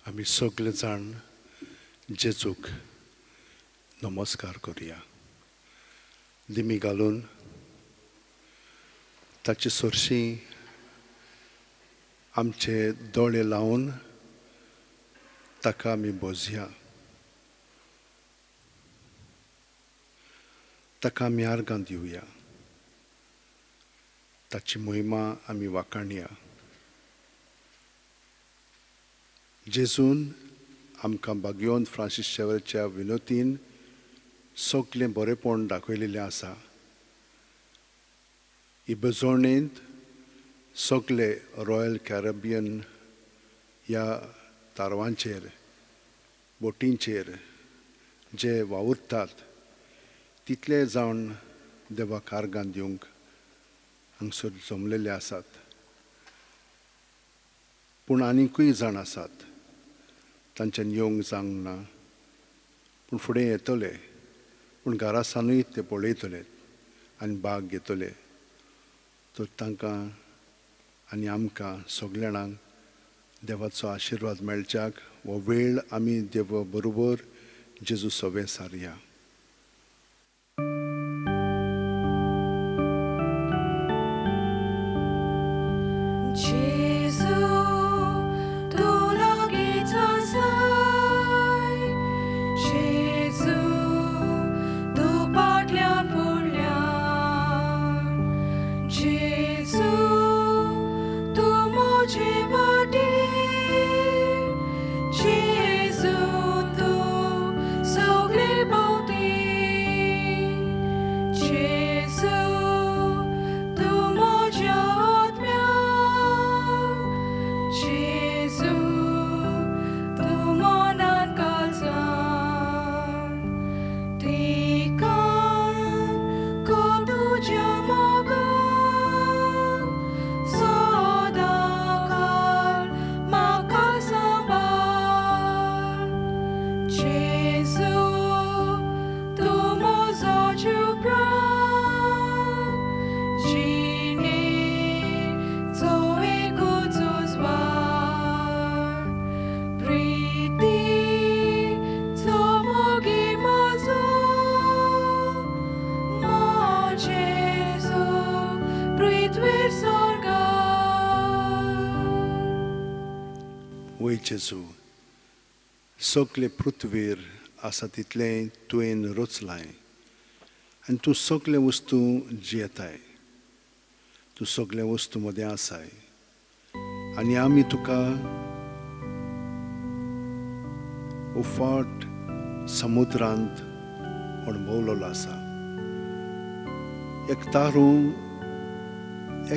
आमी सगळे जाण जेजूक नमस्कार करुया. दिमी घालून ताची सोरशीं आमचे दोळे लावन ताका आमी बोजया. ताका आमी आर्गां दिवया. ताची महिमा आमी वाखाणया. जेजून आमकां बागयोन फ्रांसीस शेवेरच्या विनोतीन सगळें बरेंपण दाखयलेलें आसा. इबेजोणेंत सगळे रॉयल कॅरेबियन ह्या तारवांचेर बोटींचेर जे वावुरतात तितले जावन देवाक आर्गां दिवंक हांगसर जमलेले आसात. पूण आनिकूय जाण आसात तांच्यान येवंक जावंक ना, पूण फुडें येतले. पूण घरा सावनूय ते पळयतले आनी भाग घेतले. तर तांकां आनी आमकां सगळे जाणांक देवाचो आशिर्वाद मेळच्याक हो वेळ आमी देवा बरोबर जेजू सवे सारया. वय जेजू, सगळे पृथ्वीर आसा तितलें तुवें रचलाय आनी तूं सगळे वस्तू जियेताय. तूं सगळे वस्तू मदें आसाय आनी आमी तुका उफाट समुद्रांत अणभवलेलो आसा. एक तारू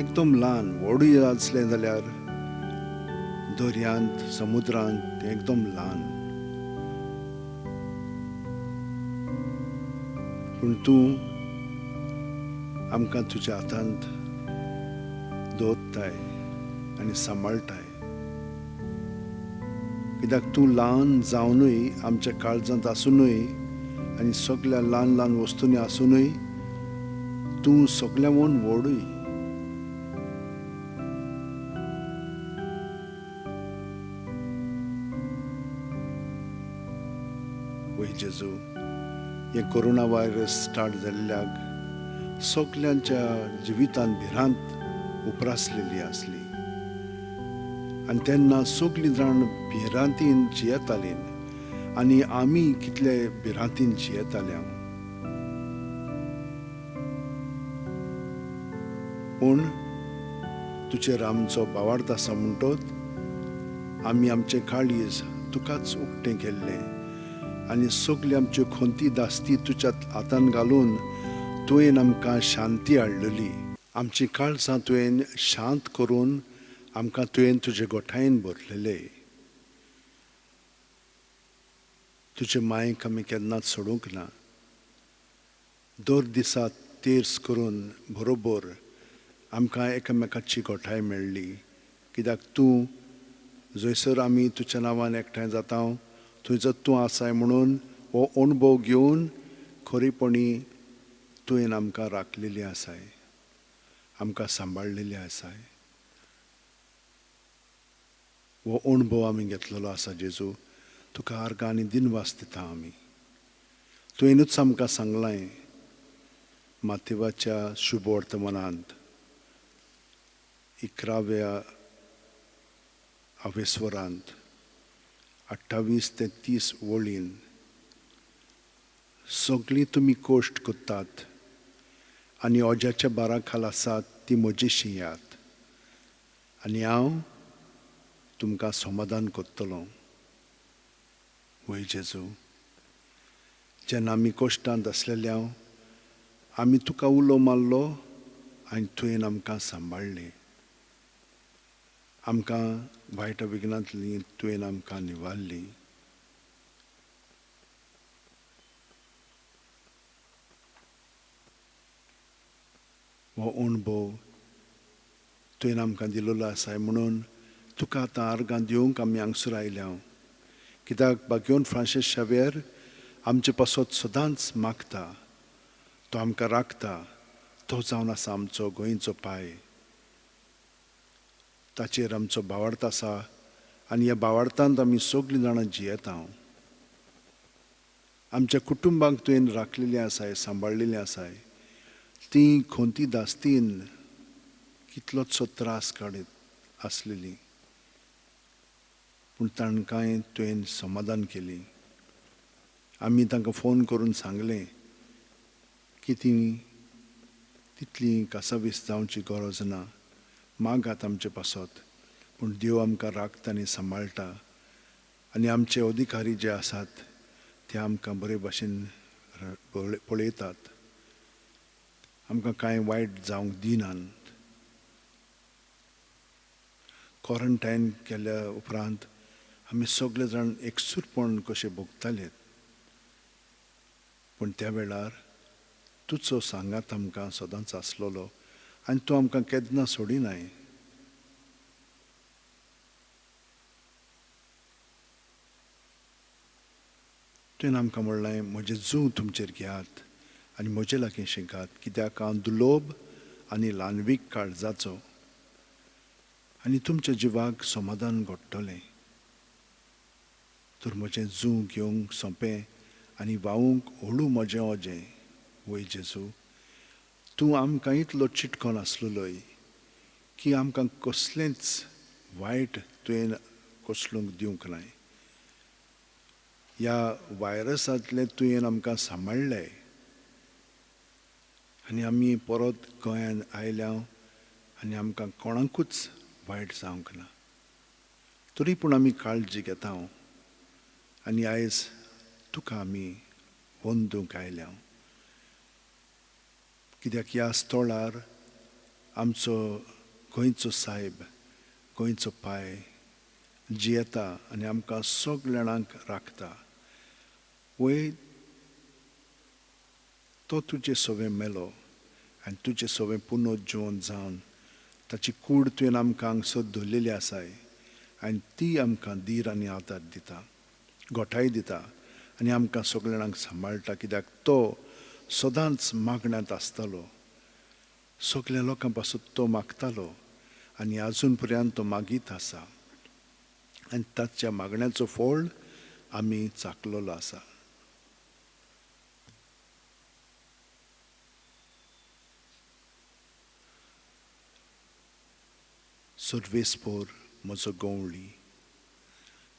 एकदम ल्हान व्हडूय आसलें जाल्यार दर्यांत समुद्रांत एकदम ल्हान. पूण तूं आमकां तुज्या हातांत दवरताय आनी सांबाळटाय. कित्याक तूं ल्हान जावनूय आमच्या काळजांत आसुनूय आनी सगळ्या ल्हान ल्हान वस्तूंनी आसुनूय तूं सगळ्यांवून व्हडूय. वय जेजू, हे कोरोना वायरस स्टार्ट जाल्ल्याक सगळ्यांच्या जिवितांत भिरांत उप्रासलेली आसली आनी तेन्ना सगळीं जाण भिरांतीन जियेतालीं आनी आमी कितले भिरांतीन जियेताल्या. पूण तुजेर आमचो बावार्थ आसा म्हणटोच आमी आमचें काळीज तुकाच उक्तें केल्लें आनी सगळी आमच्यो खोंती दास्ती तुज्या हातान घालून तुवें आमकां शांती हाडलेली. आमची काळजां तुवें शांत करून आमकां तुवें तुजे गोठायेन भरलेले. तुजे मायेक आमी केन्नाच सोडूंक ना. दर दिसा तेर्स करून बरोबर आमकां एकामेकाची गोठाय मेळ्ळी. कित्याक तूं जंयसर आमी तुज्या नांवान एकठांय जाता थंयसर तूं आसाय म्हणून हो अणभव घेवन खरेपणी तुवें आमकां राखलेली आसाय, आमकां सांबाळलेली आसाय. हो अणभव आमी घेतलेलो आसा जेजू. तुका आर्गां आनी दिनवास दिता आमी. तुवेंनूच आमकां सांगलां माथेवाच्या शुभ वर्तमानांत 11व्या आवेस्वरांत 28 ते 30 वळीन सगळीं तुमी कोश्ट कोत्तात आनी ओज्याच्या बारा खाल आसात ती म्हजीशी यात आनी हांव तुमकां समाधान कोत्तलों. वय जेजू, जेन्ना आमी कोश्टांत आसलेल्या आमी तुका उलो मारलो आनी तुवें आमकां सांबाळ्ळें. आमकां वायट विघ्नांतलीं तुवें आमकां निवारलीं. हो अणभव तुवें आमकां दिलोलो आसा म्हणून तुका आतां आर्गां दिवंक आमी हांगसर आयल्या. कित्याक बागेवन फ्रांसीस शावेर आमचे पासत सदांच मागता. तो आमकां राखता. तो जावन आसा आमचो गोंयचो पाय. ताचेर आमचो भावार्थ आसा आनी ह्या भावार्थांत आमी सगळीं जाणां जियेता. आमच्या कुटुंबाक तुवें राखलेलें आसाय, सांबाळलेलें आसाय. तीं खोंती दास्तीन कितलोचो त्रास काडीत आसलेलीं, पूण तांकांय तुवें समाधान केलीं. आमी तांकां फोन करून सांगलें की तीं तितलीं कासावीस जावची गरज ना. मागात आमचे पासत, पूण देव आमकां राखता आनी सांबाळटा आनी आमचे अधिकारी जे आसात ते आमकां बरे भाशेन पळयतात. आमकां कांय वायट जावंक दिनात. क्वॉरंटायन केल्या उपरांत आमी सगळे जाण एकसूरपण कशे भोगताले, पूण त्या वेळार तुजो सांगात आमकां सदांच आसलोलो आनी तूं आमकां केन्ना सोडिनाय. तुवें आमकां म्हणलें म्हजें जूं तुमचेर घेयात आनी म्हजे लागीं शिकात, कित्याक हांव दुलोभ आनी ल्हानवीक काळजाचो आनी तुमच्या जिवाक समाधान घडटलें. तर म्हजें जूं घेवंक सोंपें आनी व्हांवूंक हळू म्हजें ओजें. वय जेजू, तूं आमकां इतलो चिटकोन आसलेलोय की आमकां कसलेंच वायट तुवें कोसलूंक दिवंक नाय. ह्या वायरसांतलें तुवें आमकां सांबाळ्ळें आनी आमी परत गोंयांत आयल्या आनी आमकां कोणाकूच वायट जावंक ना. तरी पूण आमी काळजी घेता आनी आयज तुका आमी वंदूंक आयल्या. कित्याक ह्या स्थळार आमचो गोंयचो सायब, गोंयचो पाय जियेता आनी आमकां सगळे जाणांक राखता. वय तो तुजे सोबे मेलो आनी तुजे सोबे पुनर्जीवन जावन ताची कूड तुवें आमकां हांगसर दवरलेली आसाय आनी ती आमकां धीर आनी आदार दिता, घोटाय दिता आनी आमकां सगळे जाणांक सांबाळटा. कित्याक तो सदांच मागण्यांत आसतालो. सगळ्या लोकां पासून तो मागतालो आनी आजून पर्यंत तो मागीत आसा आनी ताच्या मागण्याचो फळ आमी चाखलेलो आसा. सर्वेस्पोर म्हजो गवळी,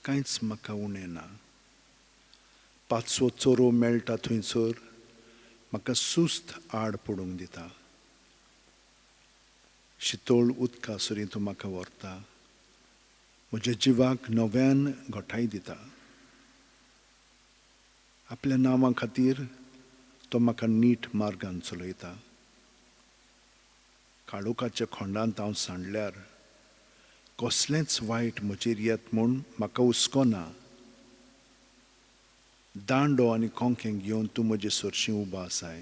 कांयच म्हाका उणें ना. पांचवो चोरो मेळटा थंयसर म्हाका सुस्त आड पडूंक दिता. शितोळ उदका सुरी तूं म्हाका व्हरता. म्हज्या जिवाक नव्यान घोटाय दिता. आपल्या नांवा खातीर तो म्हाका नीट मार्गान चलयता. काळोखाच्या खोंडांत हांव सांडल्यार कसलेंच वायट म्हजेर येत म्हूण म्हाका हुस्को ना. दांडो आनी कोंकें घेवन तूं म्हजे सरशीं उबो आसाय.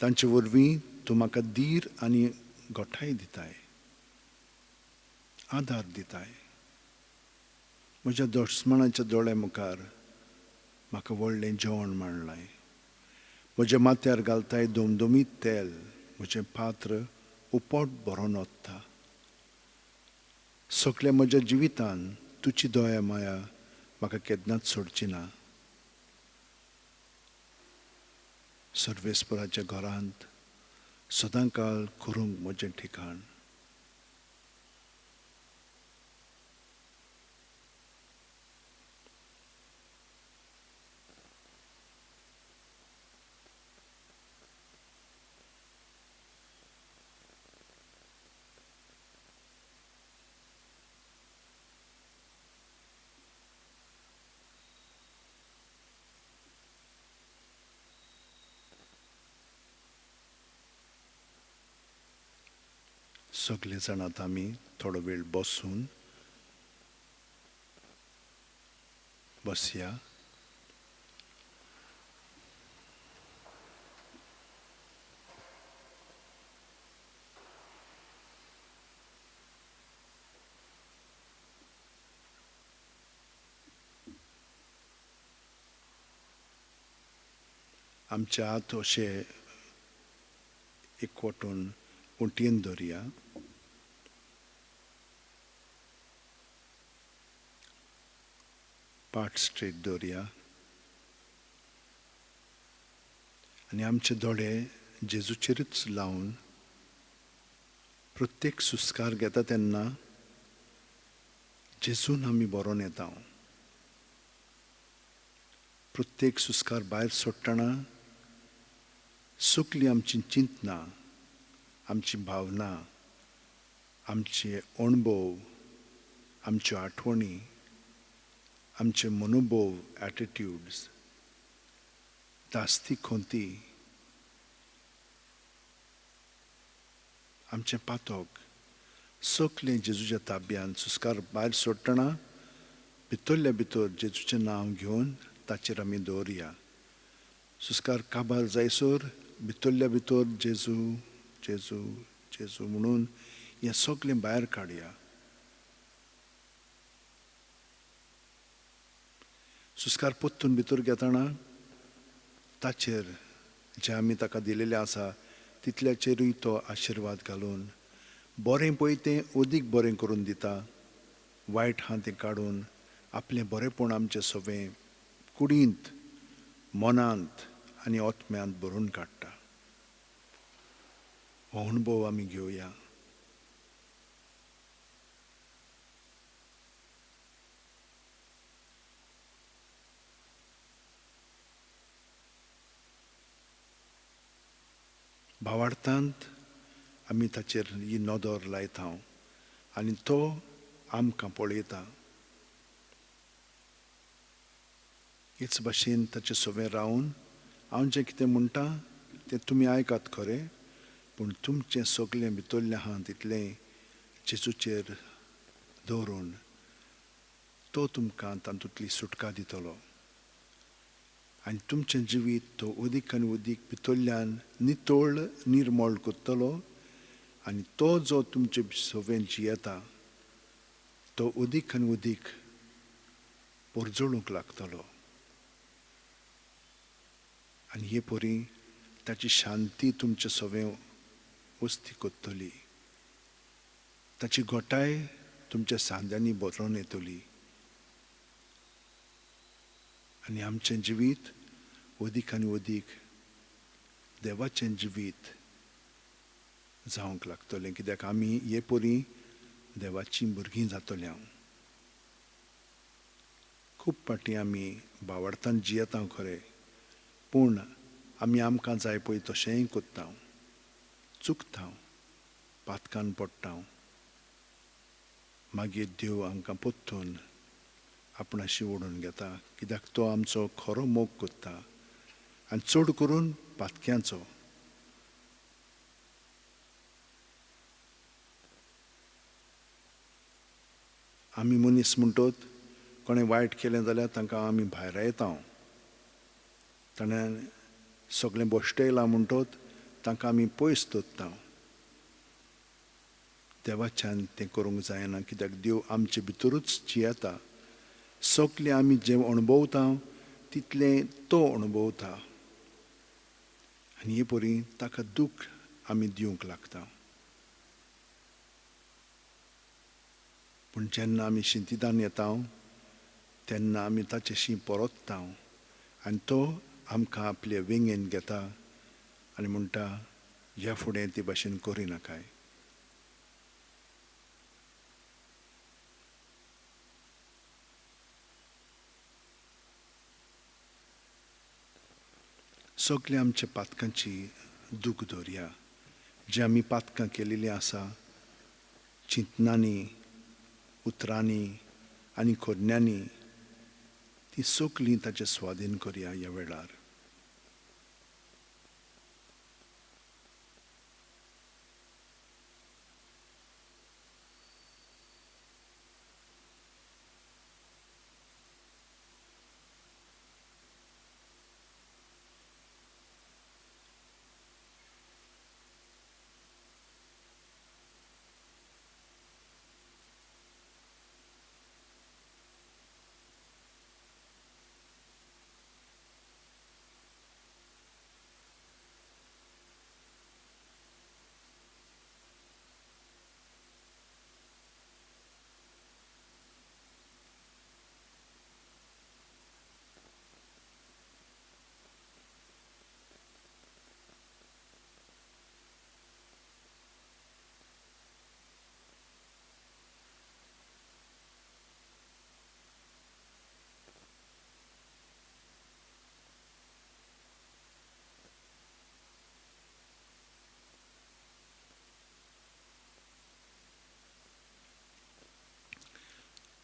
तांचे वरवीं तूं म्हाका धीर आनी घोटाय दिताय, आदार दिताय. म्हज्या दुस्मनाच्या दोळे मुखार म्हाका व्हडलें जेवण मांडलाय. म्हज्या माथ्यार घालताय दोमदोमीत तेल. म्हजें पात्र उपोट भरोन ओत्ता. सगळ्या म्हज्या जिवितान तुजी दया माया म्हाका केन्नाच सोडची ना. सर्वेस्पराच्या घरांत सदांकाळ करूंक म्हजें ठिकाण. सगळे जाण आतां आमी थोडो वेळ बसून बसया. आमचे हात अशे एकवटून उंटयेन दवरया. पाट स्ट्रेट दवरया आनी आमचे दोळे जेजूचेरूच लावन प्रत्येक सुस्कार घेता तेन्ना जेजून आमी बरोवन येता. प्रत्येक सुस्कार भायर सोडटना सगळीं आमची चिंतनां, आमची भावना, आमचे अणभव, आमच्यो आठवणी, आमचे मनोभव, एटिट्यूड्स, दास्ती खोंती, आमचें पातोक सगळें जेजूच्या ताब्यान सुस्कार भायर सोडटना भितरल्या भितर जेजूचें नांव घेवन ताचेर आमी दवरया. सुस्कार काबार जायसर भितरल्या भितर जेजू जेजू जेजू म्हणून हें सगळें भायर काडया. सुस्कार पोत्तून भितर घेतना ताचेर जें आमी ताका दिलेलें आसा तितल्याचेरूय तो आशिर्वाद घालून बरें पळय तें अदीक बरें करून दिता. वायट आहा तें काडून आपलें बरेंपण आमचें सगळें कुडींत, मनांत आनी आत्म्यांत भरून काडटा. हो अणभव आमी घेवया. भावार्थांत आमी ताचेर ही नदर लायता आनी तो आमकां पळयता. हेच भाशेन ताचें सगळें रावन हांव जें कितें म्हणटा तें तुमी आयकात खरें, पूण तुमचें सगळें भितरलें आहा तितलें जेजूचेर दवरून तो तुमकां तातूंतली सुटका दितलो आनी तुमचें जिवीत तो अदीक आनी अदीक भितरल्यान नितळ निर्मळ करतलो आनी तो जो तुमचे सगळें जियेता तो अदीक आनी अदीक परजळूंक लागतलो. आनी हे परी ताची शांती तुमचें सगळें वस्ती कोत्तली. ताची घोटाय तुमच्या सांद्यांनी बरोवन येतली आनी आमचें जिवीत अदीक आनी अदीक देवाचें जिवीत जावंक लागतलें, कित्याक आमी हे परी देवाचीं भुरगीं जातलीं. खूब पाटी आमी भावार्थान जियेता खरें, पूण आमी आमकां जाय पळय तशेंय कोत्ता, चुकता, पातकान पडटा. मागीर देव आमकां पोत्तून आपणाशी ओडून घेता, कित्याक तो आमचो खरो मोग कोत्ता आनी चड करून पातक्यांचो. आमी मनीस म्हणटात कोणें वायट केलें जाल्यार तांकां आमी भायर येता. ताणें सगळें बोश्टयलां म्हणटात तांकां आमी पयस दवरता. देवाच्यान तें करूंक जायना, कित्याक देव आमचे भितरूच जियेता. सगळें आमी जें अणभवता तितलें तो अणभवता आनी हे परी ताका दूख आमी दिवंक लागता. पूण जेन्ना आमी शिंतिदान येता तेन्ना आमी ताचेशी परतता आनी तो आमकां आपले विंगेन घेता आनी म्हणटा ह्या फुडें ते भाशेन करिनाकाय. सगल्या आमच्या पातकांची दूख धरया, जी आमी पातकां केलेलीं आसा चिंतनांनी, उतरांनी आनी खोदण्यांनी, ती सगलीं ताचे स्वाधीन करया ह्या वेळार.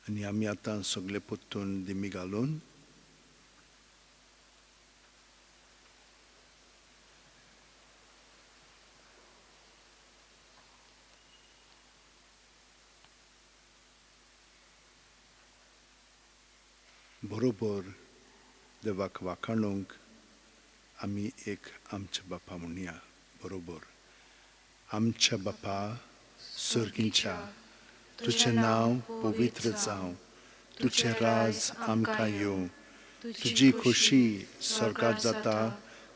आनी आमी आतां सगळे पोत्तून दिमी घालून बरोबर देवाक वाखाणूंक आमी एक आमच्या बापा म्हणया. बरोबर. आमच्या बापा सुर्गींच्या, तुझें नांव पवित्र जावं, तुझें राज आमकां येवं, तुजी खोशी स्वर्गांत जाता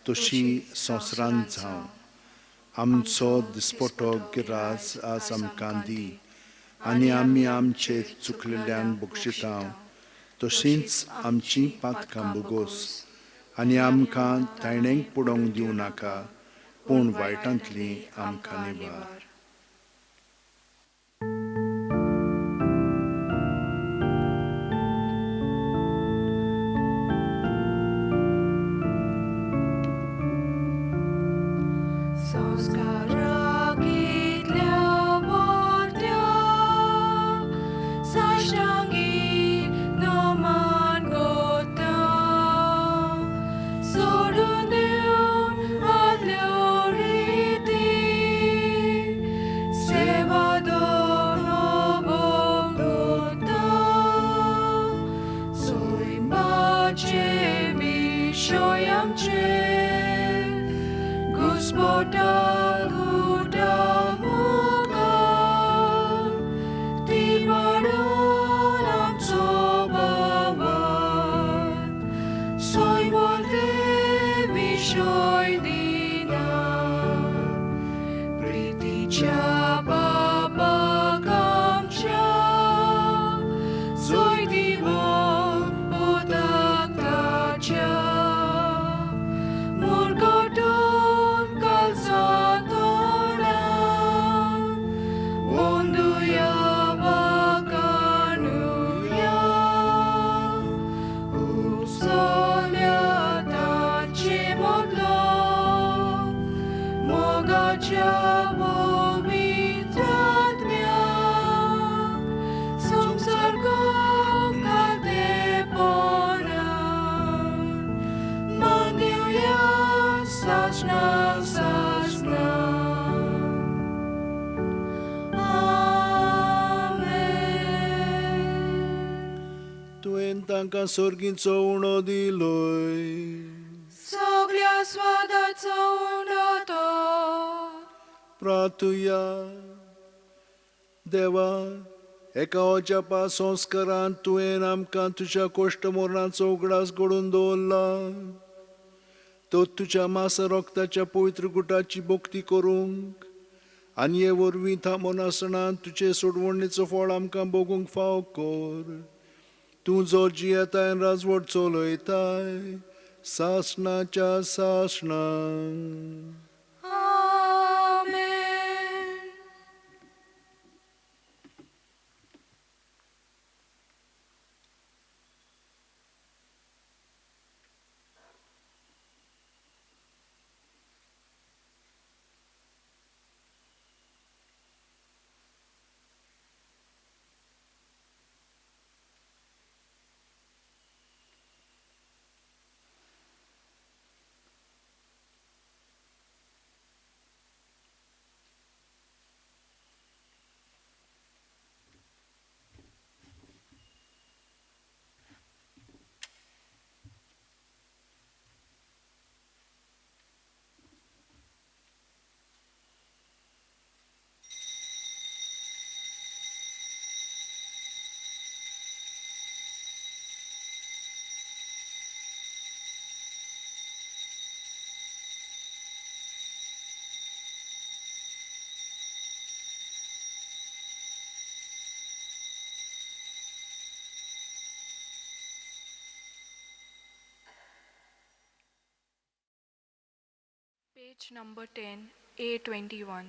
तशी संवसारांत जावं. आमचो दिसपटो गिरास आज आमकां दी आनी आमी आमचे चुकलेल्यांक बक्षिता तशींच आमची पातकां बोगोस आनी आमकां तायणेक पडोवंक दिवं नाका पूण वायटांतली आमकां निवार. तांकां सोर्गींचो उणो दिलोय, सगळ्या स्वादाचो उणो तो. प्रार्थुया. देवा, एका ओजापा संस्कारांत तुवें आमकां तुज्या कोश्ट मरणाचो उगडास घडोवन दवरला. तो तुज्या मास रोगताच्या पवित्र गुटाची भोक्ती करूंक आनी हे वरवीं थांबोन आसतना तुजे सोडवणेचो फळ आमकां भोगूंक फाव कर. तूं जो जियेताय राजवट चलयताय सासणाच्या सासणां. Amen. Page number 10, A21.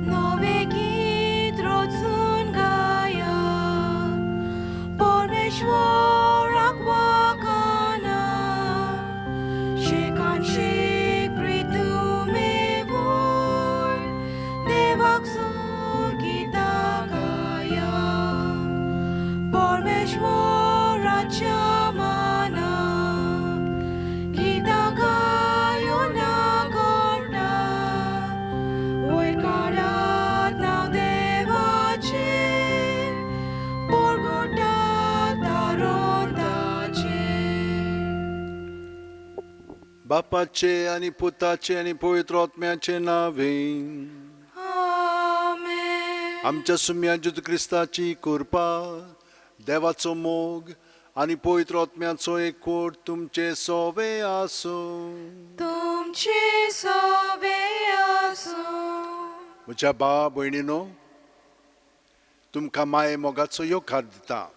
नवे गीत रोचून गाया, परमेश्वराक वखाना, शेकान शेक प्रितुमेवोर, देवाक गितां गाया, परमेश्वराच्या माना, गितां गायो ना गोडा, वयर काळात नाव देवाचे, परगोटात दारोन ताचे. बापाचे आनी पुताचे आनी पवित्र आत्म्याचे नावें. Amen. आमच्या सुम्या जेजू क्रिस्ताची कृपा, देवाचो मोग आनी पवित्र आत्म्याचो एकवट तुमचे सोवे आसूं. तुमचे सोबे आसूं. म्हज्या भावा भयणीनो, तुमकां माये मोगाचो योकार दिता.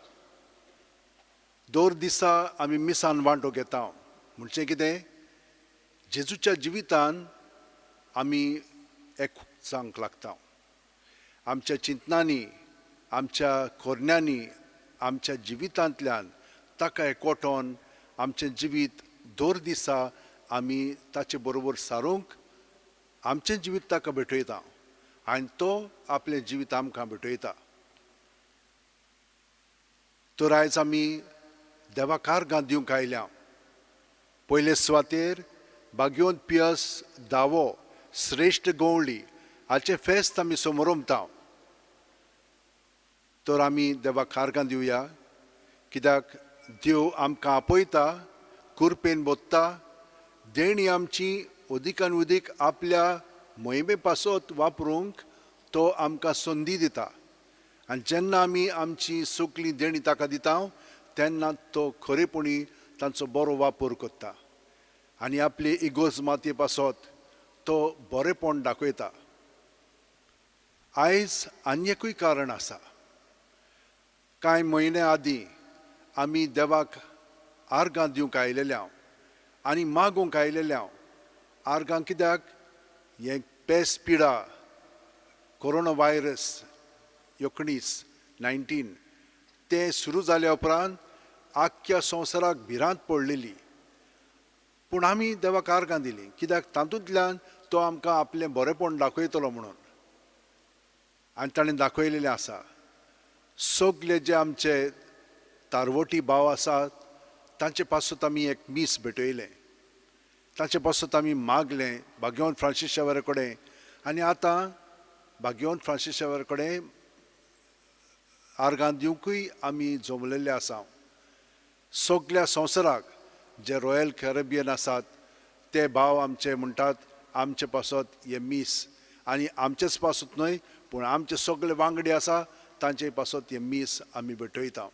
दर दिसा आमी मिसान वांटो घेता. म्हणजे कितें? जेजूच्या जिवितान आमी एक जावंक लागता. आमच्या चिंतनांनी, आमच्या खोरण्यांनी, आमच्या जिवितांतल्यान ताका एकवटोन आमचें जिवीत दर दिसा आमी ताचे बरोबर सारूंक आमचें जिवीत ताका भेटयता आनी तो आपलें जिवीत आमकां भेटयता. तर आयज आमी देवाक आर्गां दिवंक आयल्या. पयले सुवातेर भाग्योन पियस दावो श्रेश्ठ गवळी हाचें फेस्त आमी समोरमता. तर आमी देवाक आर्गां दिवया, कित्याक देव आमकां आपयता, कुरपेन बोत्ता, देणी आमची उदीकान उदीक आपल्या मोहिमे पासत वापरूंक तो आमकां संदी दिता. आनी जेन्ना आमी आमची सगळी देणी ताका दिता तेन्ना तो खरेपणी तांचो बरो वापर करता आनी आपली इगोज मातये पासत तो बरेपण दाखयता. आयज आनी एकूय कारण आसा. कांय म्हयने आदीं आमी देवाक आर्गां दिवंक आयलेल्या आनी मागूंक आयलेल्या आर्गां कित्याक हें पेस पिडा कोरोना वायरस 19 तें सुरू जाल्या उपरांत आख्ख्या संवसाराक भिरांत पडलेली. पूण आमी देवाक आर्गां दिलीं कित्याक तातूंतल्यान तो आमकां आपलें बरेपण दाखयतलो म्हणून. आनी ताणें दाखयलेलें आसा. सगळे जे आमचे तारवटी भाव आसात तांचे पासत आमी एक मीस भेटयलें. तांचे पासत आमी मागलें भाग्यवंत फ्रांसीस शेवेरे कडेन. आनी आतां भाग्यवंत फ्रांसीस शेवेरे कडेन आर्गां दिवंकूय आमी जमलेले आसा. सगळ्या संवसाराक जे रॉयल कॅरेबियन आसात ते भाव आमचे म्हणटात आमचे पासत हे मीस आनी आमचेच पासत न्हय पूण आमचे सगळे वांगडी आसा तांचे पासत हे मीस आमी भेटयता.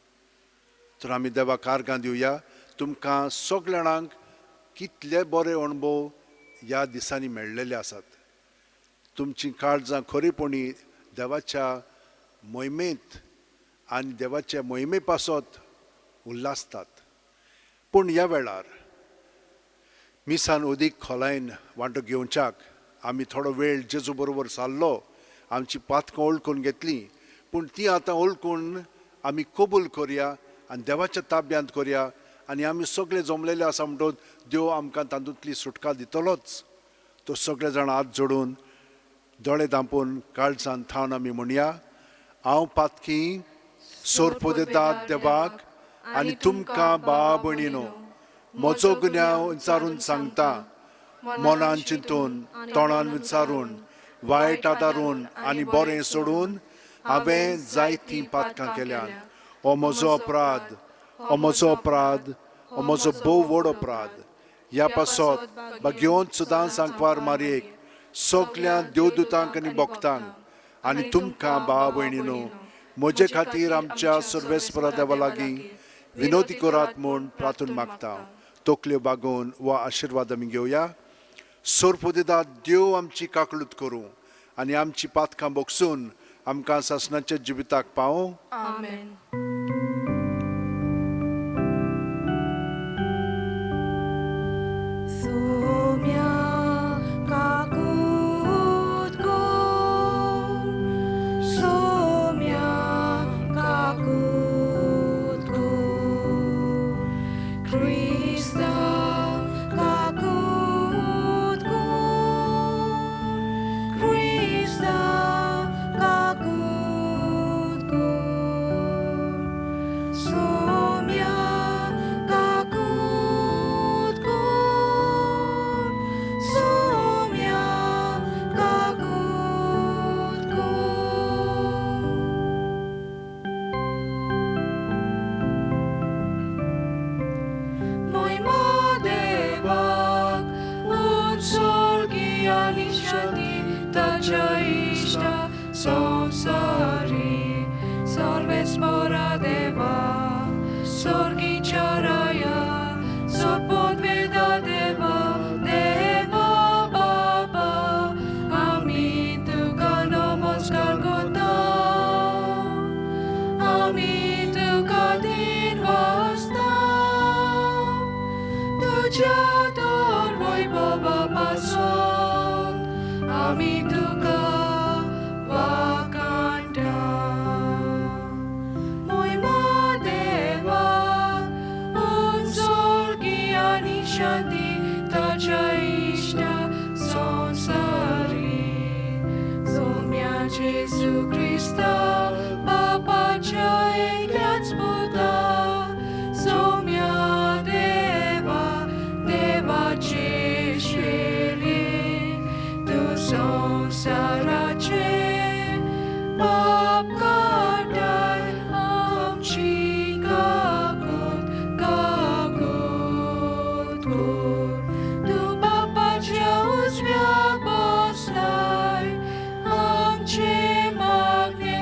तर आमी देवाक आर्गां दिवया. तुमकां सगळ्या जाणांक कितले बरे अणभव ह्या दिसांनी मेळ्ळेले आसात. तुमची काळजां खरीपणी देवाच्या मोहिमेंत आनी देवाच्या मोहिमे पासत उल्हासतात. पूण ह्या वेळार मिसान अदीक खोलायन वांटो घेवच्याक आमी थोडो वेळ जेजू बरोबर सारलो, आमची पातकां ओळखून घेतली. पूण ती आतां ओळखून आमी कबूल करया आनी देवाच्या ताब्यांत करया आनी आमी सगळे जमलेले आसा म्हणटून देव आमकां तातूंतली सुटका दितलोच. तो सगळे जाण हात जोडून दोळे धांपून काळजान थावन आमी म्हणया, हांव पातकी सोरपो दितात देवाक आनी तुमकां भाव भयणीनो, म्हजो गुन्यांव विचारून सांगता, मनान चिंतून तोंडान विचारून वायट आदारून आनी बरें सोडून हांवें जायतीं पातकां केल्यात. हो म्हजो अपराध, हो म्हजो अपराध, हो म्हजो भोव व्हड अपराध. ह्या पासत घेवन सुद्दां सांकवार मारयेक सगल्या देवदूतांक आनी भक्तांक आनी तुमकां भाव भयणीनो, म्हजे खातीर आमच्या सर्वेस्परा देवा लागीं विनोदी करात म्हूण प्रार्थना मागता. तकल्यो बागोवन वा आशिर्वाद आमी घेवया. सोरपो दितात देव आमची काकलूत करूं आनी आमची पातकां बोगसून आमकां सासणाच्या जिविताक पावों. आमेन. सोम्या काकूत कोर, सोम्या काकूत कोर, क्रिस्ता काकूत कोर, क्रिस्ता काकूत कोर, सोम्या काकूत कोर, सोम्या काकूत कोर. महिमा देवाक उत्सर्गी आनी शांती ताच्या इष्टा संसारी. सर्वेस्परा देवा स्वर्गीच्या राया, सोपदवेदा देवा, देवा बाबा, आमी तुका नमस्कार करता, आमी तुका दिन वाजता. तुज्या तर वैभवा पासत आमी तुका वाखाणटा. महिमा देवा उत्सर्गी आनी शांती ताच्या इष्टा संसारी. सोम्या जेजू क्रिस्ता बापाच्या एकल्याच पुता, सोम्या देवा देवाचे शेले, तूं संसाराचे पाप काटाय आमची काकूत काकूत कोर. तूं बापाच्या उजव्याक बसलाय, आमचे मागणे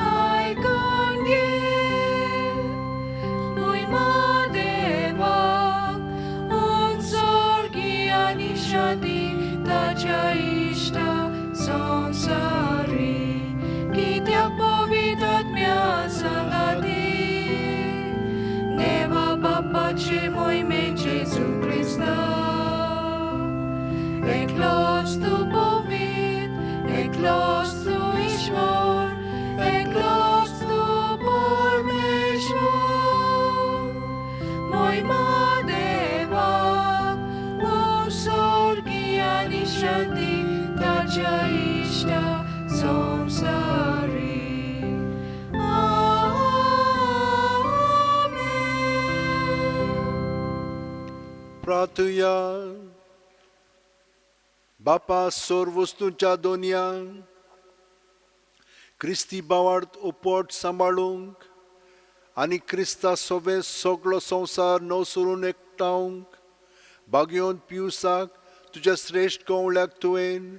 आयकून घे. महिमा देवाक उत्सर्गी आनी शांती ताच्या इष्टा संसारी. कित्याक पवित्र आत्म्या सांगाती देवा बापाचे मोहिमेन जेजू क्रिस्ता. एकलोच तूं पवित्र, एकलोच तूं ईश्वर, एकलोच तूं परमेश्वर. महिमा देवाक उत्सर्गी आनी शांती ताच्या इष्टा संसारी. आमेन. प्रार्थुया. बापा सर्व वस्तूंच्या दोनयां क्रिस्ती बावार्थ उपोट सांबाळूंक आनी क्रिस्ता सोबे सगळो संसार नवसरून एकठांवंक बागयोन पिवसाक तुज्या श्रेश्ठ गवळ्याक तुवें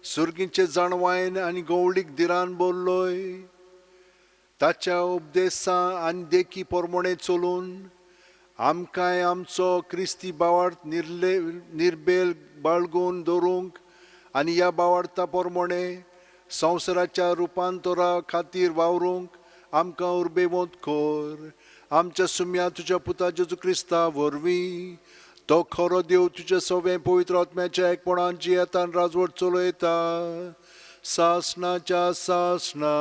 सुर्गीचे जाणवायन आनी गवळीक दिरान बोरलोय. ताच्या उपदेशां आनी देखी प्रमाणे चलून आमकांय आमचो क्रिस्ती बावार्थ निर्बेल बाळगून दवरूंक आनी ह्या बावार्था प्रमाणे संवसाराच्या रुपांतरा खातीर वावरूंक आमकां उर्बेवंत कर. आमच्या सुम्या तुज्या पुता जेजू क्रिस्ता वरवीं तो खरो देव तुजे सगळे पवित्र आत्म्याच्या एकपणान जियेता आनी राजवट चलयता सासणाच्या सासणा.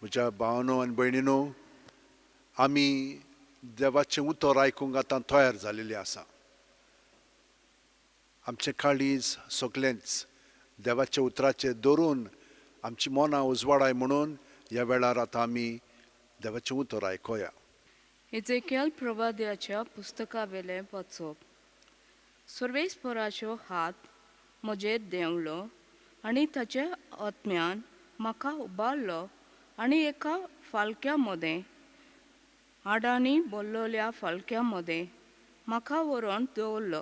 म्हज्या भावांनो आनी भयणीनो, आमी देवाचें उतर आयकूंक आतां तयार जालेलीं आसा. आमचें काळीज सगळेंच देवाच्या उतराचेर धरून आमची मनां उजवाडाय म्हणून ह्या वेळार आतां आमी देवाचें उतर आयकोया. एजेकियल प्रवाद्याच्या पुस्तका वेलें वाचप. सर्वेस्पराचो हात म्हजेर देंवलो आनी ताच्या आत्म्यान म्हाका उबारलो आनी एका फालक्या मदें आडांनी भरलोल्या फालक्या मदें म्हाका व्हरोन दवरलो.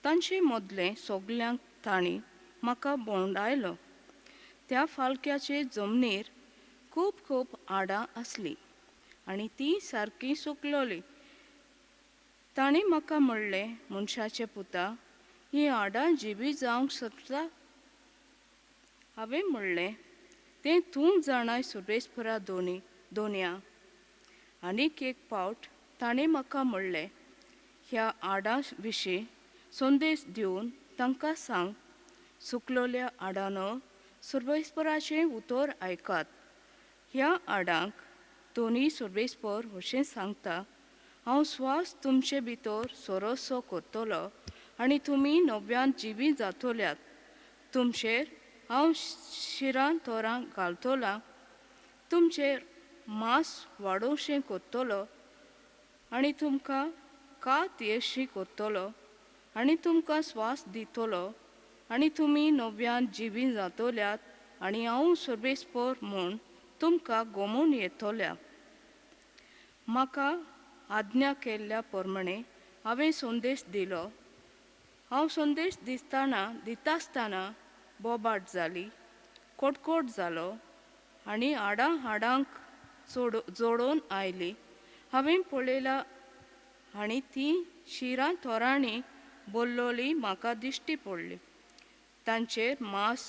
तांचे मदलें सगल्यांक तांणी म्हाका भोंवडायलो. त्या फालक्याचे जमनीर खूब खूब आडां आसलीं आनी ती सारकी सुकलोली. तांणी म्हाका म्हणलें, मनशाचे पुता, ही आडां जिबी जावंक शकता? हांवें म्हणलें, तें तूं जाणाय सर्वेस्परा दोनया. आनीक एक फावट ताणें म्हाका म्हणलें, ह्या आडां विशीं संदेश दिवन तांकां सांग, सुकलोल्या आडांनो, सर्वेस्पराचें उतर आयकात. ह्या आडांक दोनी सर्वेस्पर अशें सांगता, हांव स्वास तुमचे भितर सोरोसो करतलो आनी तुमी नव्यान जिवी जातोल्यात. तुमचेर हांव शिरां तोरां घालतलों, तुमचेर मांस वाडोवचें करतलो आनी तुमकां कात येवशी करतलो आनी तुमकां स्वास दितलो आनी तुमी नव्यान जिवी जातोल्यात आनी हांव सर्वेस्पर म्हूण तुमकां गोमून येतोल्या. म्हाका आज्ञा केल्ल्या प्रमाणे हांवें संदेश दिलो. हांव संदेश दितासतना बोबाट जाली, कोटकोट जालो आनी हाडांक जोडोन आयली. हांवें पळयलां आनी ती शिरां तोरांनी भरलोली म्हाका दिश्टी पडली. तांचेर मांस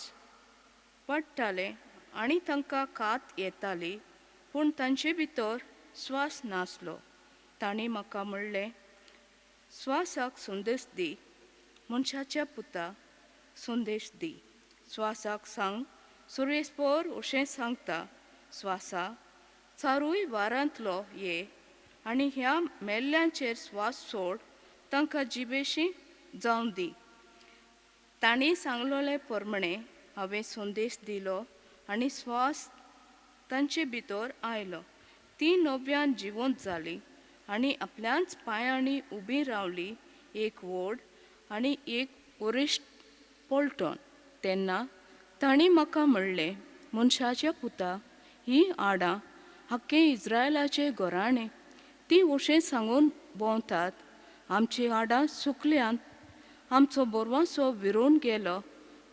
पडटालें आनी तांकां कात येताली, पूण तांचे भितर स्वास नासलो. तांणी म्हाका म्हणलें, स्वासाक संदेश दी, मनशाच्या पुता, संदेश दी. स्वासाक सांग, सर्वेस्पर अशें सांगता, स्वासा, चारूय वारांतलो ये आनी ह्या मेल्ल्यांचेर स्वास सोड, तांकां जिबेशी जावं दी. तांणी सांगलोले प्रमाणे हांवें संदेश दिलो आनी स्वास तांचे भितर आयलो. ती नव्यान जिवंत जाली आनी आपल्याच पांयांनी उबी रावली, एक व्हड आनी एक वरिश्ट पलटोन. तेन्ना तांणी म्हाका म्हणलें, मनशाच्या पुता, ही आडां आख्खे इस्रायलाचे घराणे. ती अशें सांगून भोंवतात, आमची आडां सुकल्यांत, आमचो बोरवांसो विरून गेलो,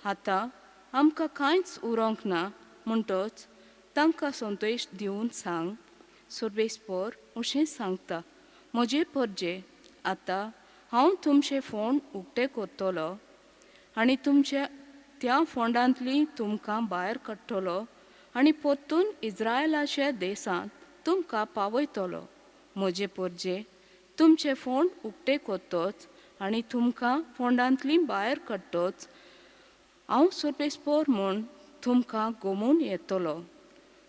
आतां आमकां कांयच उरोंक ना. म्हणटच तांकां संदेश दिवन सांग, सर्वेस्पर अशें सांगता, म्हजे परजे, आतां हांव तुमचे फोंड उक्ते करतलो आनी तुमच्या त्या फोंडांतली तुमकां भायर काडटलो आनी परतून इस्रायलाच्या देशांत तुमकां पावयतलो. म्हजे परजे, तुमचे फोंड उक्ते करतोच आनी तुमकां फोंडांतली भायर काडटोच हांव सर्वेस्पर म्हूण तुमकां गोमून येतलो.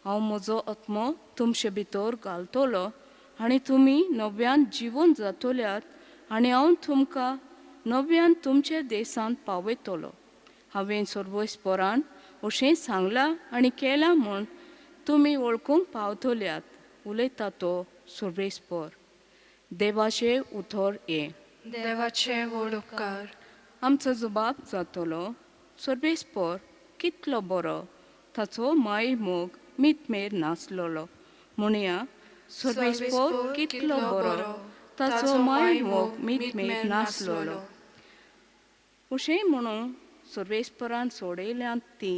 हांव म्हजो आत्मो तुमचे भितर घालतलो आनी तुमी नव्यान जिवंत जातोल्यात आनी हांव तुमकां नव्यान तुमच्या देशांत पावयतलो. हांवें सर्वेस्परान अशें सांगलां आनी केलां म्हूण तुमी वळखूंक पावतल्यात, उलयता तो सर्वेस्पर. देवाचे उतर ये. देवाचे व्हड उपकार. आमचो जबाब जातलो, सर्वेस्पर कितलो बरो, ताचो माय मोग मितमेर नासलोलो. म्हणया, सर्वेस्पर कितलो बरो, ताचो माय मोग मितमेर नासलोलो. अशें म्हणून सर्वेस्परान सोडयल्यांत ती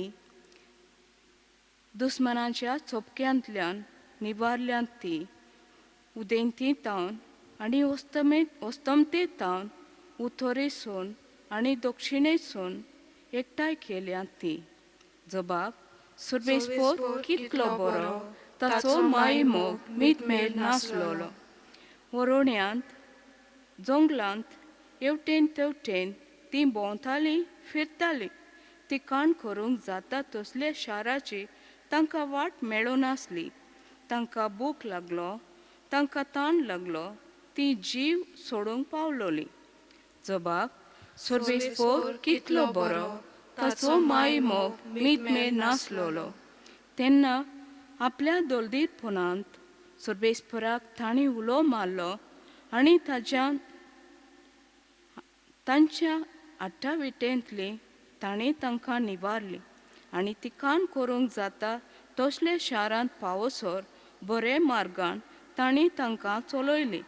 दुस्मनाच्या चोपक्यांतल्यान निबारल्यांत ती उदेंती तावन आनी ओस्तमते तावन उत्तरेसून आनी दक्षिणेसून एकठांय केल्यांत ती जबाब सर्वेस्पोर कितलो बरो ताचो माय मोग मीठ नासलोलो वरोण्यांत जंगलांत हेवटेन तेवटेन ती भोंवताली फिरताली ती काण करूंक जाता तसले शाराची तांकां वाट मेळो नासली तांकां भूक लागलो तांकां ताण लागलो ती जीव सोडूंक पावलोली जबाब सर्वेस्पोर कितलो बरो ताचो माय मोग मीठ नासलोलो तेन्ना आपल्या दोलदीरपणांत सर्वेस्पराक तांणी उलो मारलो आनी तांच्या आट्टाविटेंतली ताणें तांकां निबारली आनी ती काण करूंक जाता तसले शारांत पावसोर बरे मार्गान ताणीं तांकां चलयली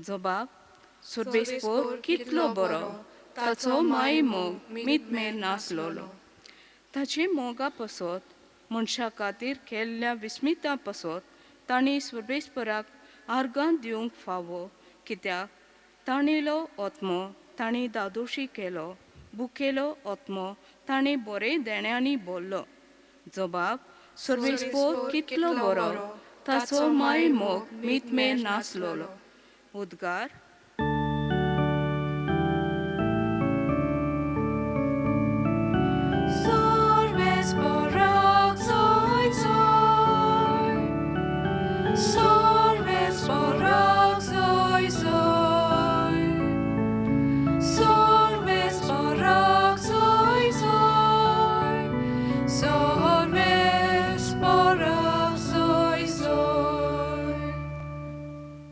जबाब सर्वेस्पोर कितलो बरो ताचो माय मोग मीठ नासलोलो ताचे मोगा पासत मनशा खातीर केल्ल्या विस्मिता पासत तांणी सर्वेस्पराक आर्गां दिवंक फावो कित्याक ताणेलो आत्मो तांणी दादोशी केलो बुकेलो आत्मो तांणी बरे देण्यांनी भरलो जबाब सर्वेस्पोर कितलो बरो ताचो माय मोग मीठ नासलोलो उद्गार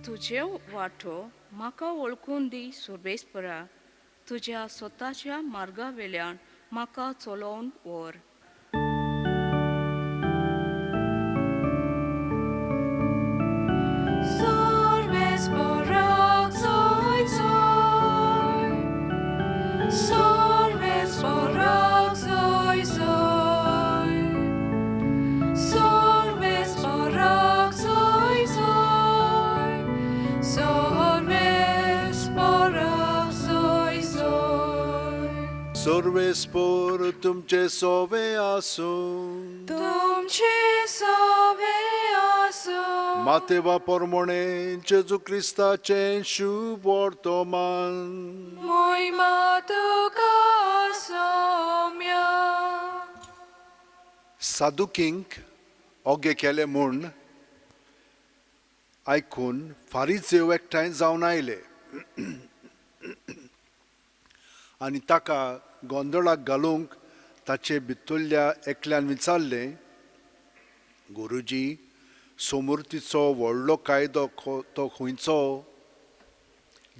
तुजे वाटो म्हाका वळखून दी सर्वेस्परा तुज्या स्वताच्या मार्गा वेल्यान म्हाका चलोवन व्हर सर्वेस्पोर तुमचे सोवे आसूं तुमचे सोवे आसूं मातेवा पोरमोणे जेजू क्रिस्ताचे शुभ वर्तमान मोहिमा तुका सौम्या सादुकींक ओगे केले म्हूण आयकून फारीजेव एकठांय जावन आयले आनी ताका गोंदळाक घालूंक ताचे भितरल्या एकल्यान विचारलें गुरुजी समृद्धीचो व्हडलो कायदो तो खंयचो